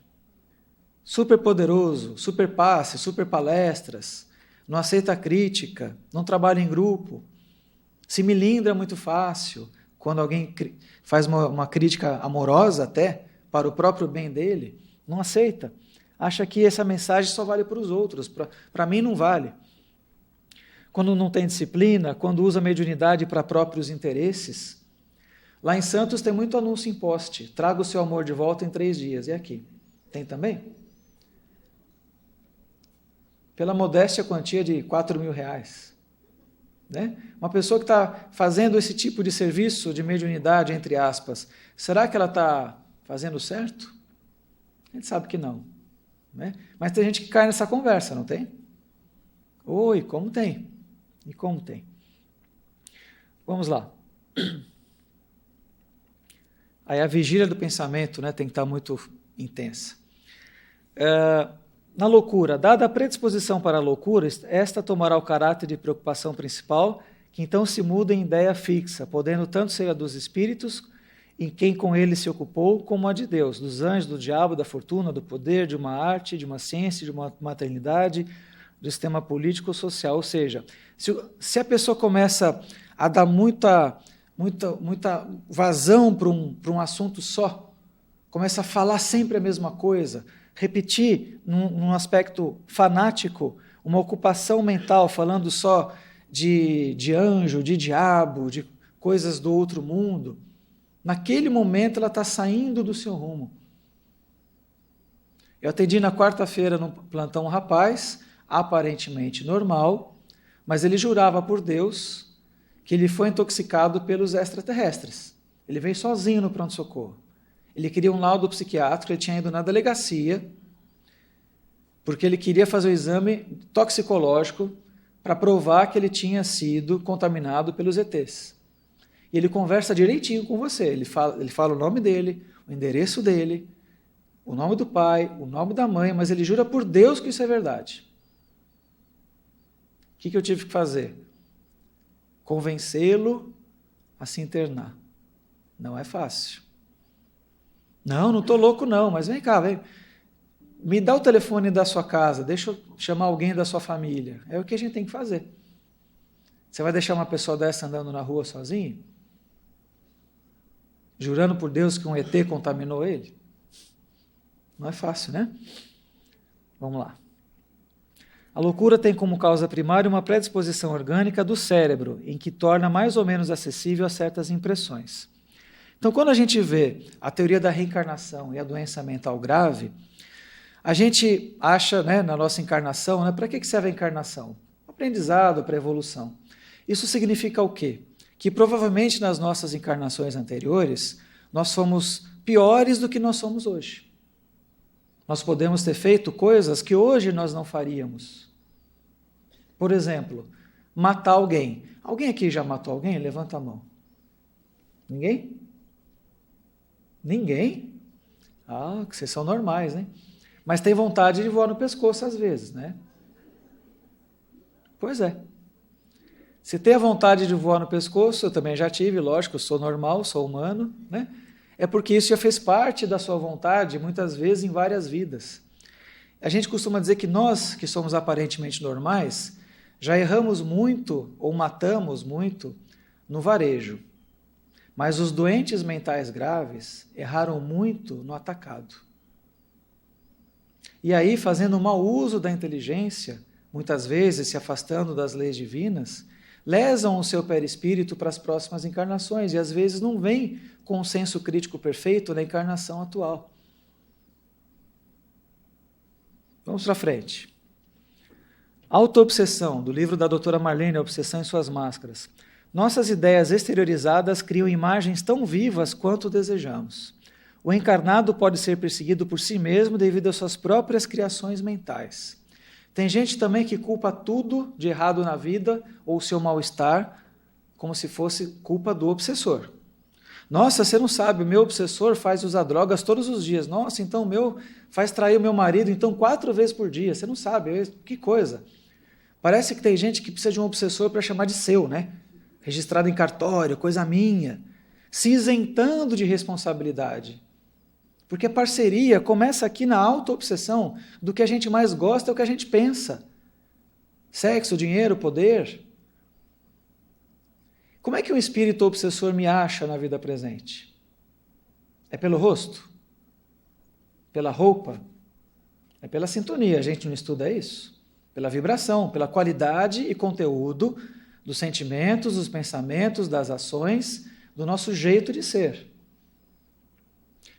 super poderoso, super passe, super palestras, não aceita crítica, não trabalha em grupo, se melindra muito fácil, quando alguém faz uma crítica amorosa até, para o próprio bem dele, não aceita. Acha que essa mensagem só vale para os outros, para mim não vale. Quando não tem disciplina, quando usa mediunidade para próprios interesses. Lá em Santos tem muito anúncio em poste, traga o seu amor de volta em 3 dias. E aqui? Tem também? Pela modéstia quantia de R$4.000. Né? Uma pessoa que está fazendo esse tipo de serviço de mediunidade, entre aspas, será que ela está fazendo certo? A gente sabe que não. Né? Mas tem gente que cai nessa conversa, não tem? Oi, como tem? E como tem? Vamos lá. Aí a vigília do pensamento, né, tem que estar muito intensa. Na loucura, dada a predisposição para a loucura, esta tomará o caráter de preocupação principal, que então se muda em ideia fixa, podendo tanto ser a dos espíritos, em quem com ele se ocupou, como a de Deus, dos anjos, do diabo, da fortuna, do poder, de uma arte, de uma ciência, de uma maternidade, do sistema político social. Ou seja, se a pessoa começa a dar muita vazão para um assunto só, começa a falar sempre a mesma coisa, repetir num aspecto fanático, uma ocupação mental, falando só de anjo, de diabo, de coisas do outro mundo, naquele momento ela está saindo do seu rumo. Eu atendi na quarta-feira no plantão um rapaz, aparentemente normal, mas ele jurava por Deus que ele foi intoxicado pelos extraterrestres. Ele veio sozinho no pronto-socorro. Ele queria um laudo psiquiátrico, ele tinha ido na delegacia, porque ele queria fazer o exame toxicológico para provar que ele tinha sido contaminado pelos ETs. E ele conversa direitinho com você, ele fala o nome dele, o endereço dele, o nome do pai, o nome da mãe, mas ele jura por Deus que isso é verdade. O que eu tive que fazer? Convencê-lo a se internar. Não é fácil. Não estou louco não, mas vem cá, vem. Me dá o telefone da sua casa, deixa eu chamar alguém da sua família. É o que a gente tem que fazer. Você vai deixar uma pessoa dessa andando na rua sozinho? Jurando por Deus que um ET contaminou ele? Não é fácil, né? Vamos lá. A loucura tem como causa primária uma predisposição orgânica do cérebro, em que torna mais ou menos acessível a certas impressões. Então, quando a gente vê a teoria da reencarnação e a doença mental grave, a gente acha, né, na nossa encarnação, né, para que serve a encarnação? Aprendizado, para a evolução. Isso significa o quê? Que provavelmente nas nossas encarnações anteriores, nós fomos piores do que nós somos hoje. Nós podemos ter feito coisas que hoje nós não faríamos. Por exemplo, matar alguém. Alguém aqui já matou alguém? Levanta a mão. Ninguém? Ninguém? Ah, que vocês são normais, né? Mas tem vontade de voar no pescoço às vezes, né? Pois é. Se tem a vontade de voar no pescoço, eu também já tive, lógico, eu sou normal, sou humano, né? É porque isso já fez parte da sua vontade, muitas vezes em várias vidas. A gente costuma dizer que nós, que somos aparentemente normais, já erramos muito ou matamos muito no varejo, mas os doentes mentais graves erraram muito no atacado. E aí, fazendo mau uso da inteligência, muitas vezes se afastando das leis divinas, lesam o seu perispírito para as próximas encarnações e às vezes não vêm com um senso crítico perfeito na encarnação atual. Vamos para frente. Autoobsessão, do livro da doutora Marlene, A Obsessão e Suas Máscaras. Nossas ideias exteriorizadas criam imagens tão vivas quanto desejamos. O encarnado pode ser perseguido por si mesmo devido às suas próprias criações mentais. Tem gente também que culpa tudo de errado na vida ou o seu mal-estar como se fosse culpa do obsessor. Nossa, você não sabe, o meu obsessor faz usar drogas todos os dias. Nossa, então o meu faz trair o meu marido então 4 vezes por dia. Você não sabe, que coisa. Parece que tem gente que precisa de um obsessor para chamar de seu, né? Registrado em cartório, coisa minha. Se isentando de responsabilidade. Porque a parceria começa aqui na auto-obsessão. Do que a gente mais gosta é o que a gente pensa. Sexo, dinheiro, poder. Como é que um espírito obsessor me acha na vida presente? É pelo rosto? Pela roupa? É pela sintonia, a gente não estuda isso? Pela vibração, pela qualidade e conteúdo dos sentimentos, dos pensamentos, das ações, do nosso jeito de ser.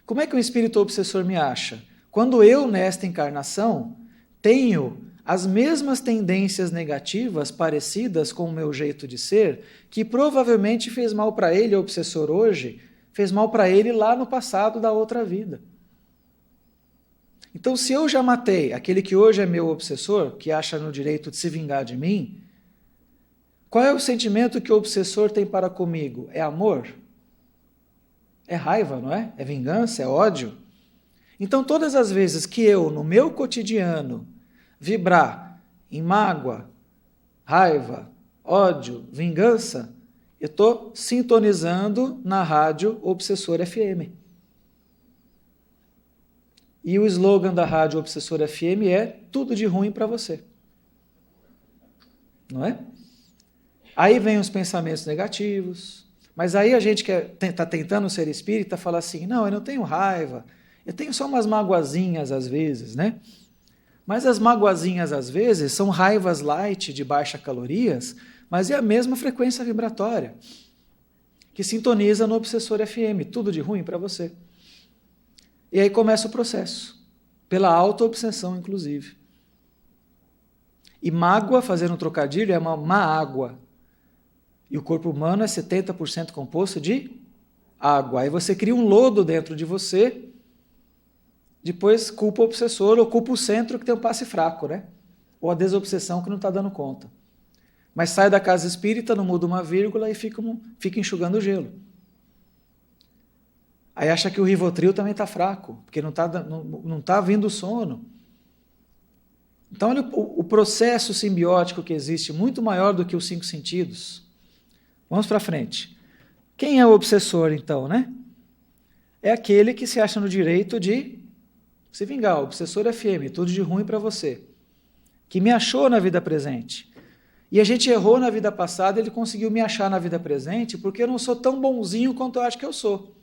Como é que um espírito obsessor me acha? Quando eu, nesta encarnação, tenho as mesmas tendências negativas parecidas com o meu jeito de ser, que provavelmente fez mal para ele, o obsessor hoje, fez mal para ele lá no passado da outra vida. Então, se eu já matei aquele que hoje é meu obsessor, que acha no direito de se vingar de mim, qual é o sentimento que o obsessor tem para comigo? É amor? É raiva, não é? É vingança? É ódio? Então, todas as vezes que eu, no meu cotidiano, vibrar em mágoa, raiva, ódio, vingança, eu estou sintonizando na rádio Obsessor FM. E o slogan da rádio Obsessor FM é tudo de ruim para você. Não é? Aí vem os pensamentos negativos, mas aí a gente que está tentando ser espírita fala assim, não, eu não tenho raiva, eu tenho só umas magoazinhas às vezes, né? Mas as magoazinhas às vezes são raivas light de baixa calorias, mas é a mesma frequência vibratória, que sintoniza no Obsessor FM, tudo de ruim para você. E aí começa o processo, pela auto-obsessão, inclusive. E mágoa, fazendo um trocadilho, é uma má água. E o corpo humano é 70% composto de água. Aí você cria um lodo dentro de você, depois culpa o obsessor ou culpa o centro que tem um passe fraco, né? Ou a desobsessão que não está dando conta. Mas sai da casa espírita, não muda uma vírgula e fica enxugando o gelo. Aí acha que o Rivotril também está fraco, porque não está vindo o sono. Então, olha o processo simbiótico que existe, muito maior do que os 5 sentidos. Vamos para frente. Quem é o obsessor, então, né? É aquele que se acha no direito de se vingar. O Obsessor FM, tudo de ruim para você. Que me achou na vida presente. E a gente errou na vida passada, ele conseguiu me achar na vida presente, porque eu não sou tão bonzinho quanto eu acho que eu sou.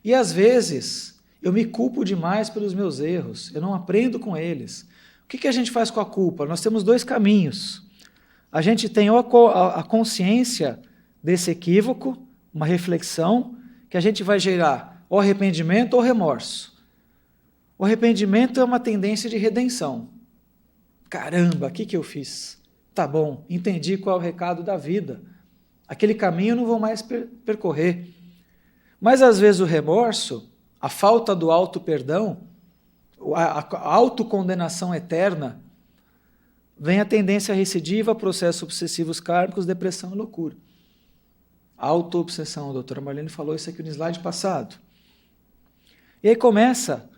E às vezes, eu me culpo demais pelos meus erros, eu não aprendo com eles. O que a gente faz com a culpa? Nós temos 2 caminhos. A gente tem a consciência desse equívoco, uma reflexão, que a gente vai gerar ou arrependimento ou remorso. O arrependimento é uma tendência de redenção. Caramba, o que eu fiz? Tá bom, entendi qual é o recado da vida. Aquele caminho eu não vou mais percorrer. Mas, às vezes, o remorso, a falta do auto-perdão, a autocondenação eterna, vem a tendência recidiva, processos obsessivos kármicos, depressão e loucura. Auto-obsessão, a doutora Marlene falou isso aqui no slide passado. E aí começa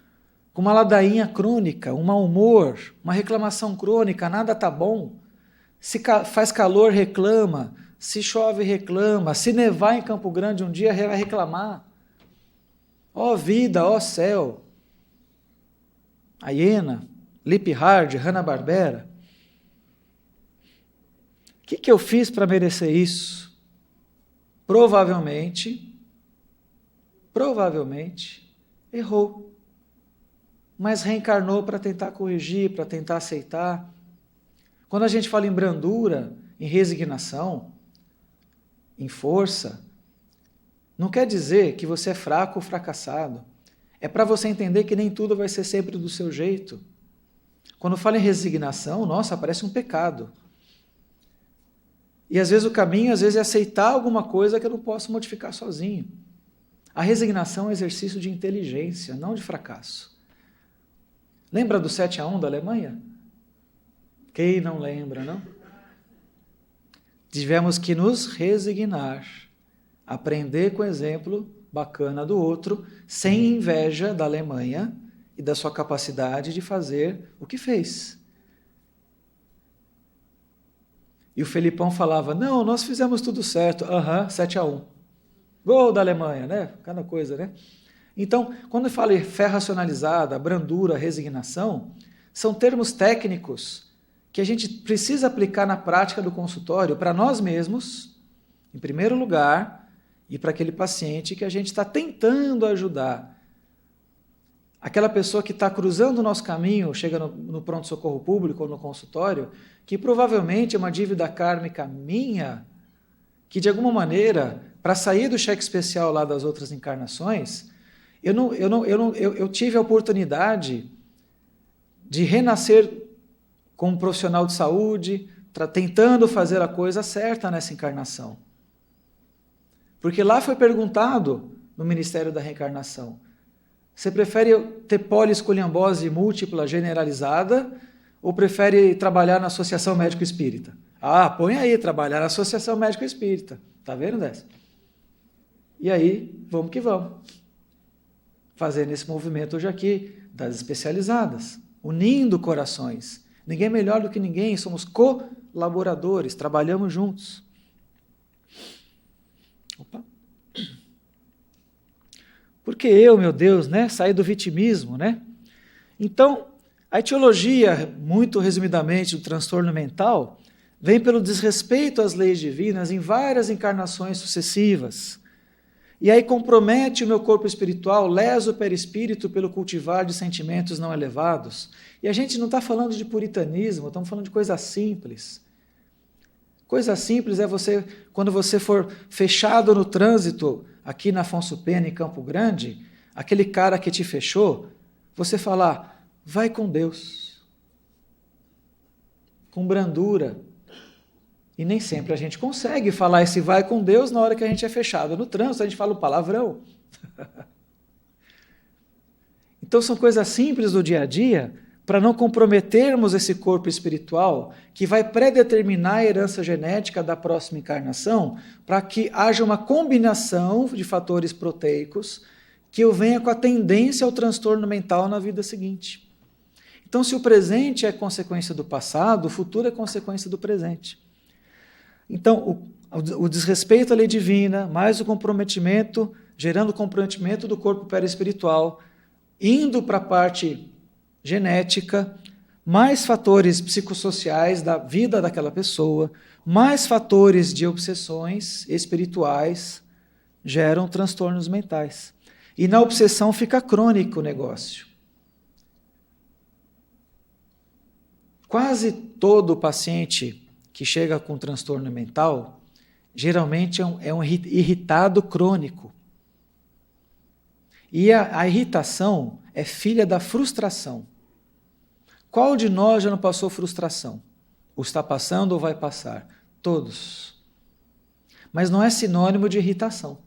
com uma ladainha crônica, um mau humor, uma reclamação crônica, nada está bom. Se faz calor, reclama. Se chove, reclama. Se nevar em Campo Grande um dia, vai reclamar. Ó vida, ó céu. A hiena, Lip Hard, Hanna-Barbera. O que eu fiz para merecer isso? provavelmente, errou. Mas reencarnou para tentar corrigir, para tentar aceitar. Quando a gente fala em brandura, em resignação, em força, não quer dizer que você é fraco ou fracassado. É para você entender que nem tudo vai ser sempre do seu jeito. Quando fala em resignação, nossa, parece um pecado. E às vezes o caminho, é aceitar alguma coisa que eu não posso modificar sozinho. A resignação é um exercício de inteligência, não de fracasso. Lembra do 7-1 da Alemanha? Quem não lembra, não? Tivemos que nos resignar, aprender com o exemplo bacana do outro, sem inveja da Alemanha e da sua capacidade de fazer o que fez. E o Felipão falava, não, nós fizemos tudo certo. 7-1. Gol da Alemanha, né? Cada coisa, né? Então, quando eu falo em fé racionalizada, brandura, resignação, são termos técnicos que a gente precisa aplicar na prática do consultório para nós mesmos, em primeiro lugar, e para aquele paciente que a gente está tentando ajudar. Aquela pessoa que está cruzando o nosso caminho, chega no pronto-socorro público ou no consultório, que provavelmente é uma dívida kármica minha, que de alguma maneira, para sair do cheque especial lá das outras encarnações, eu tive a oportunidade de renascer como profissional de saúde, tentando fazer a coisa certa nessa encarnação. Porque lá foi perguntado no Ministério da Reencarnação, você prefere ter poliescoliambose múltipla generalizada ou prefere trabalhar na Associação Médico Espírita? Põe aí, trabalhar na Associação Médico Espírita. Tá vendo dessa? E aí, vamos que vamos. Fazendo esse movimento hoje aqui, das especializadas, unindo corações. Ninguém é melhor do que ninguém, somos colaboradores, trabalhamos juntos. Opa. Porque eu, meu Deus, né, saí do vitimismo, né? Então, a etiologia, muito resumidamente, do transtorno mental, vem pelo desrespeito às leis divinas em várias encarnações sucessivas. E aí compromete o meu corpo espiritual, lesa o perispírito pelo cultivar de sentimentos não elevados. E a gente não está falando de puritanismo, estamos falando de coisa simples. Coisa simples é você, quando você for fechado no trânsito, aqui na Afonso Pena, em Campo Grande, aquele cara que te fechou, você falar, vai com Deus. Com brandura. E nem sempre a gente consegue falar esse vai com Deus na hora que a gente é fechado no trânsito, a gente fala o palavrão. Então são coisas simples do dia a dia, para não comprometermos esse corpo espiritual que vai predeterminar a herança genética da próxima encarnação, para que haja uma combinação de fatores proteicos que eu venha com a tendência ao transtorno mental na vida seguinte. Então, se o presente é consequência do passado, o futuro é consequência do presente. Então, o desrespeito à lei divina, mais o comprometimento, gerando o comprometimento do corpo perispiritual, indo para a parte genética, mais fatores psicossociais da vida daquela pessoa, mais fatores de obsessões espirituais geram transtornos mentais. E na obsessão fica crônico o negócio. Quase todo paciente que chega com transtorno mental, geralmente é um irritado crônico. E a irritação é filha da frustração. Qual de nós já não passou frustração? Ou está passando ou vai passar? Todos. Mas não é sinônimo de irritação.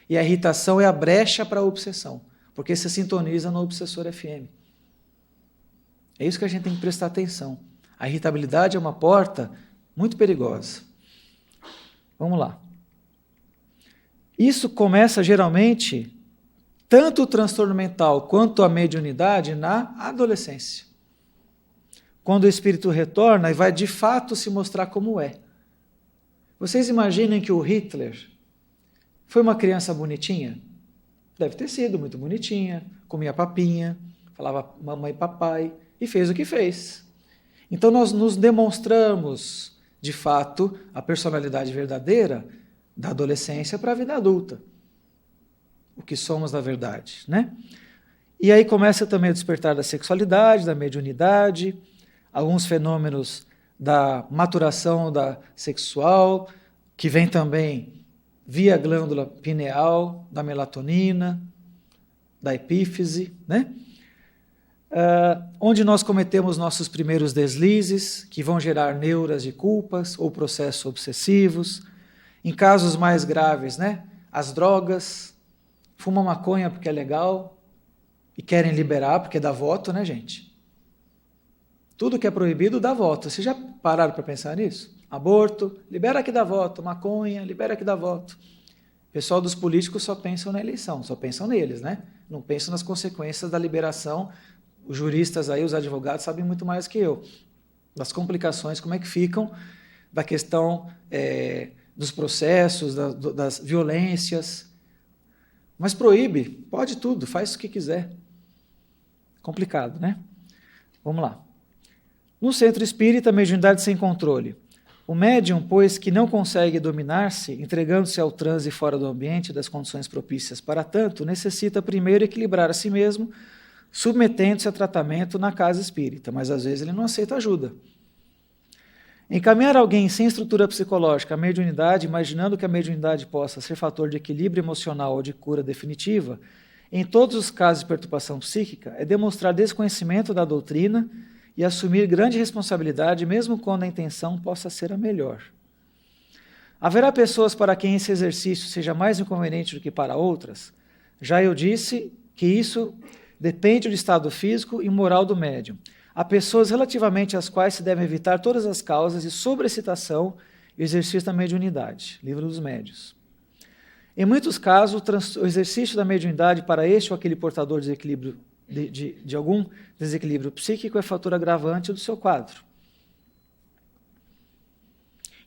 E a irritação é a brecha para a obsessão, porque se sintoniza no Obsessor FM. É isso que a gente tem que prestar atenção. A irritabilidade é uma porta muito perigosa. Vamos lá. Isso começa geralmente, tanto o transtorno mental quanto a mediunidade, na adolescência. Quando o espírito retorna e vai de fato se mostrar como é. Vocês imaginem que o Hitler foi uma criança bonitinha? Deve ter sido muito bonitinha, comia papinha, falava mamãe e papai, e fez o que fez. Então nós nos demonstramos, de fato, a personalidade verdadeira da adolescência para a vida adulta, o que somos na verdade, né? E aí começa também o despertar da sexualidade, da mediunidade, alguns fenômenos da maturação sexual, que vem também via glândula pineal, da melatonina, da epífise, né? Onde nós cometemos nossos primeiros deslizes, que vão gerar neuras de culpas ou processos obsessivos. Em casos mais graves, né? As drogas, fumam maconha porque é legal e querem liberar porque dá voto, né, gente? Tudo que é proibido dá voto. Vocês já pararam para pensar nisso? Aborto, libera que dá voto. Maconha, libera que dá voto. O pessoal dos políticos só pensam na eleição, só pensam neles, né? Não pensam nas consequências da liberação. Os juristas aí, os advogados, sabem muito mais que eu. Das complicações, como é que ficam, da questão dos processos, das violências. Mas proíbe, pode tudo, faz o que quiser. Complicado, né? Vamos lá. No centro espírita, mediunidade sem controle. O médium, pois, que não consegue dominar-se, entregando-se ao transe fora do ambiente das condições propícias para tanto, necessita primeiro equilibrar a si mesmo, submetendo-se a tratamento na casa espírita, mas às vezes ele não aceita ajuda. Encaminhar alguém sem estrutura psicológica à mediunidade, imaginando que a mediunidade possa ser fator de equilíbrio emocional ou de cura definitiva, em todos os casos de perturbação psíquica, é demonstrar desconhecimento da doutrina e assumir grande responsabilidade, mesmo quando a intenção possa ser a melhor. Haverá pessoas para quem esse exercício seja mais inconveniente do que para outras? Já eu disse que isso depende do estado físico e moral do médium. Há pessoas relativamente às quais se deve evitar todas as causas de sobreexcitação e o exercício da mediunidade. Livro dos Médiuns. Em muitos casos, o exercício da mediunidade para este ou aquele portador de desequilíbrio, de algum desequilíbrio psíquico é fator agravante do seu quadro.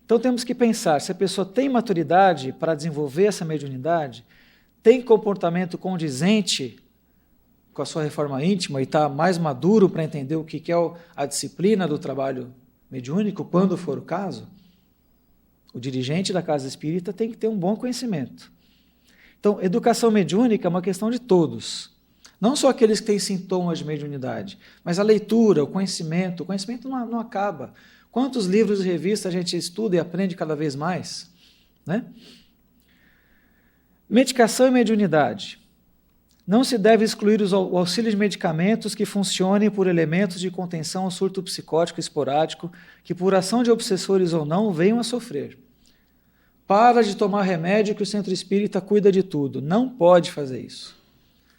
Então temos que pensar se a pessoa tem maturidade para desenvolver essa mediunidade, tem comportamento condizente com a sua reforma íntima e está mais maduro para entender o que é a disciplina do trabalho mediúnico, quando for o caso. O dirigente da casa espírita tem que ter um bom conhecimento. Então, educação mediúnica é uma questão de todos. Não só aqueles que têm sintomas de mediunidade, mas a leitura, o conhecimento não acaba. Quantos livros e revistas a gente estuda e aprende cada vez mais? Né? Medicação e mediunidade. Não se deve excluir o auxílio de medicamentos que funcionem por elementos de contenção ao surto psicótico esporádico, que por ação de obsessores ou não, venham a sofrer. Para de tomar remédio que o centro espírita cuida de tudo. Não pode fazer isso.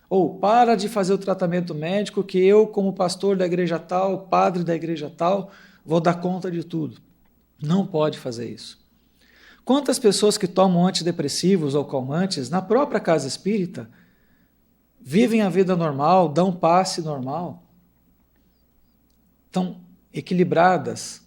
Ou para de fazer o tratamento médico que eu, como pastor da igreja tal, padre da igreja tal, vou dar conta de tudo. Não pode fazer isso. Quantas pessoas que tomam antidepressivos ou calmantes na própria casa espírita vivem a vida normal, dão passe normal, estão equilibradas.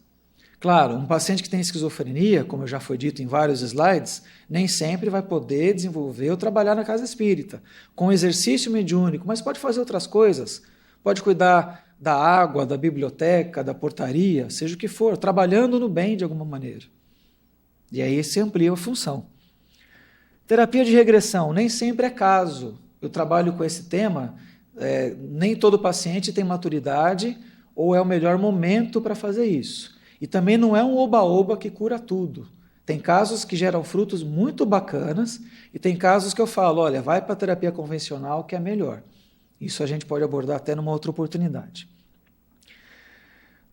Claro, um paciente que tem esquizofrenia, como já foi dito em vários slides, nem sempre vai poder desenvolver ou trabalhar na casa espírita, com exercício mediúnico, mas pode fazer outras coisas, pode cuidar da água, da biblioteca, da portaria, seja o que for, trabalhando no bem de alguma maneira. E aí se amplia a função. Terapia de regressão, nem sempre é caso. Eu trabalho com esse tema, nem todo paciente tem maturidade ou é o melhor momento para fazer isso. E também não é um oba-oba que cura tudo. Tem casos que geram frutos muito bacanas e tem casos que eu falo, olha, vai para a terapia convencional que é melhor. Isso a gente pode abordar até numa outra oportunidade.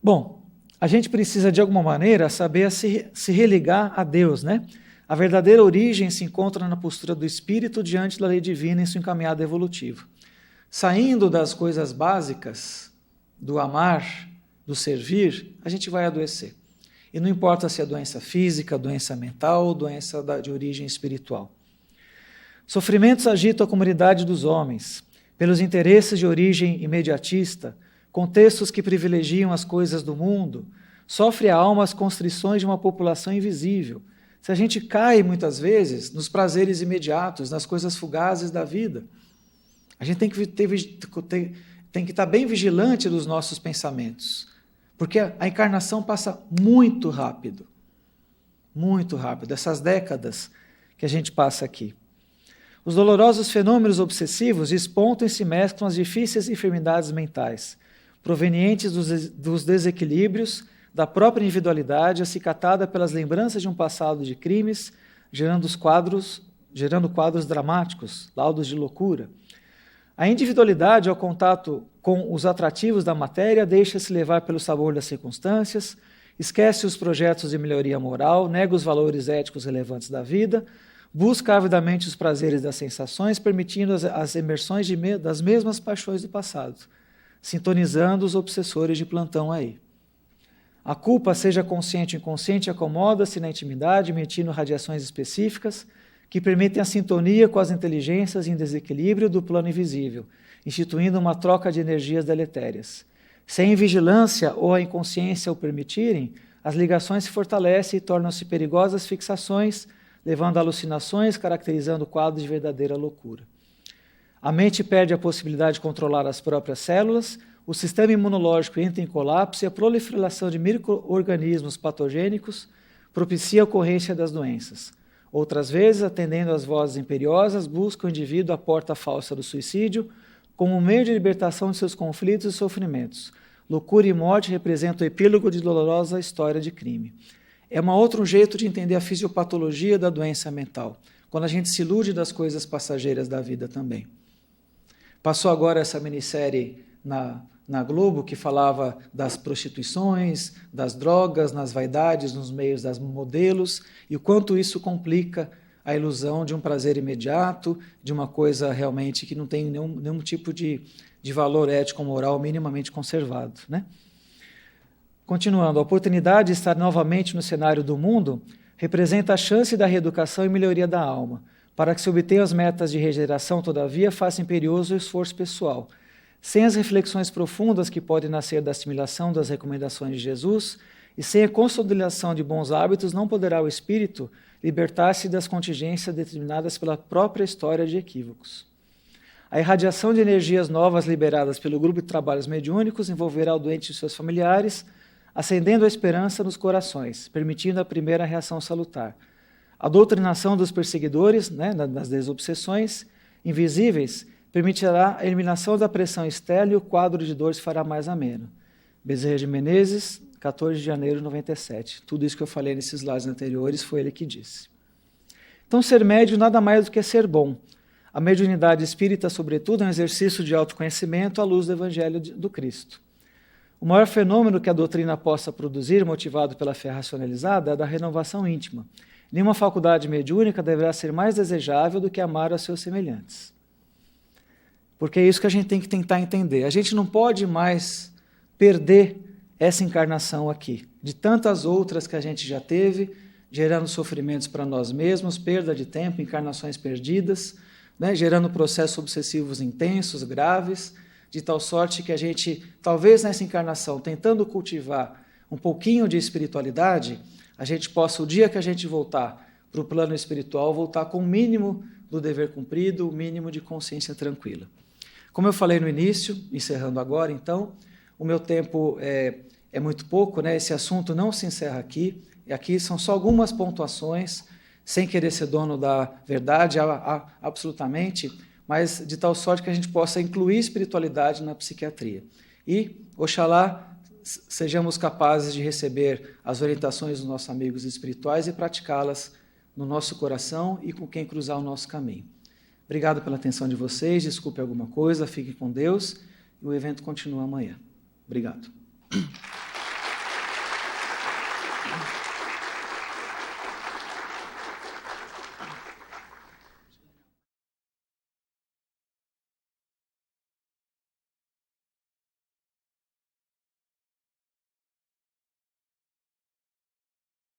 Bom, a gente precisa de alguma maneira saber se religar a Deus, né? A verdadeira origem se encontra na postura do espírito diante da lei divina em sua encaminhada evolutiva. Saindo das coisas básicas, do amar, do servir, a gente vai adoecer. E não importa se é doença física, doença mental ou doença de origem espiritual. Sofrimentos agitam a comunidade dos homens, pelos interesses de origem imediatista, contextos que privilegiam as coisas do mundo, sofre a alma as constrições de uma população invisível. Se a gente cai, muitas vezes, nos prazeres imediatos, nas coisas fugazes da vida, a gente tem que estar bem vigilante dos nossos pensamentos, porque a encarnação passa muito rápido. Muito rápido. Essas décadas que a gente passa aqui. Os dolorosos fenômenos obsessivos despontam e se mesclam às difíceis enfermidades mentais, provenientes dos desequilíbrios da própria individualidade, acicatada pelas lembranças de um passado de crimes, gerando quadros dramáticos, laudos de loucura. A individualidade, ao contato com os atrativos da matéria, deixa-se levar pelo sabor das circunstâncias, esquece os projetos de melhoria moral, nega os valores éticos relevantes da vida, busca avidamente os prazeres das sensações, permitindo as imersões das mesmas paixões do passado, sintonizando os obsessores de plantão aí. A culpa, seja consciente ou inconsciente, acomoda-se na intimidade, emitindo radiações específicas que permitem a sintonia com as inteligências em desequilíbrio do plano invisível, instituindo uma troca de energias deletérias. Se a invigilância ou a inconsciência o permitirem, as ligações se fortalecem e tornam-se perigosas fixações, levando a alucinações, caracterizando quadros de verdadeira loucura. A mente perde a possibilidade de controlar as próprias células, o sistema imunológico entra em colapso e a proliferação de micro-organismos patogênicos propicia a ocorrência das doenças. Outras vezes, atendendo às vozes imperiosas, busca o indivíduo a porta falsa do suicídio como um meio de libertação de seus conflitos e sofrimentos. Loucura e morte representam o epílogo de dolorosa história de crime. É um outro jeito de entender a fisiopatologia da doença mental, quando a gente se ilude das coisas passageiras da vida também. Passou agora essa minissérie na Globo, que falava das prostituições, das drogas, nas vaidades, nos meios das modelos, e o quanto isso complica a ilusão de um prazer imediato, de uma coisa realmente que não tem nenhum tipo de valor ético-moral minimamente conservado, né? Continuando, a oportunidade de estar novamente no cenário do mundo representa a chance da reeducação e melhoria da alma. Para que se obtenham as metas de regeneração, todavia, faça imperioso o esforço pessoal. Sem as reflexões profundas que podem nascer da assimilação das recomendações de Jesus e sem a consolidação de bons hábitos, não poderá o espírito libertar-se das contingências determinadas pela própria história de equívocos. A irradiação de energias novas liberadas pelo grupo de trabalhos mediúnicos envolverá o doente e seus familiares, acendendo a esperança nos corações, permitindo a primeira reação salutar. A doutrinação dos perseguidores, das desobsessões invisíveis, permitirá a eliminação da pressão externa e o quadro de dor se fará mais ameno. Bezerra de Menezes, 14 de janeiro de 97. Tudo isso que eu falei nesses slides anteriores foi ele que disse. Então, ser médium nada mais do que ser bom. A mediunidade espírita, sobretudo, é um exercício de autoconhecimento à luz do Evangelho do Cristo. O maior fenômeno que a doutrina possa produzir, motivado pela fé racionalizada, é a da renovação íntima. Nenhuma faculdade mediúnica deverá ser mais desejável do que amar aos seus semelhantes. Porque é isso que a gente tem que tentar entender. A gente não pode mais perder essa encarnação aqui, de tantas outras que a gente já teve, gerando sofrimentos para nós mesmos, perda de tempo, encarnações perdidas, gerando processos obsessivos intensos, graves, de tal sorte que a gente, talvez nessa encarnação, tentando cultivar um pouquinho de espiritualidade, a gente possa, o dia que a gente voltar para o plano espiritual, voltar com o mínimo do dever cumprido, o mínimo de consciência tranquila. Como eu falei no início, encerrando agora, então, o meu tempo é muito pouco, esse assunto não se encerra aqui, e aqui são só algumas pontuações, sem querer ser dono da verdade, absolutamente, mas de tal sorte que a gente possa incluir espiritualidade na psiquiatria. E, oxalá, sejamos capazes de receber as orientações dos nossos amigos espirituais e praticá-las no nosso coração e com quem cruzar o nosso caminho. Obrigado pela atenção de vocês, desculpe alguma coisa, fiquem com Deus, e o evento continua amanhã. Obrigado.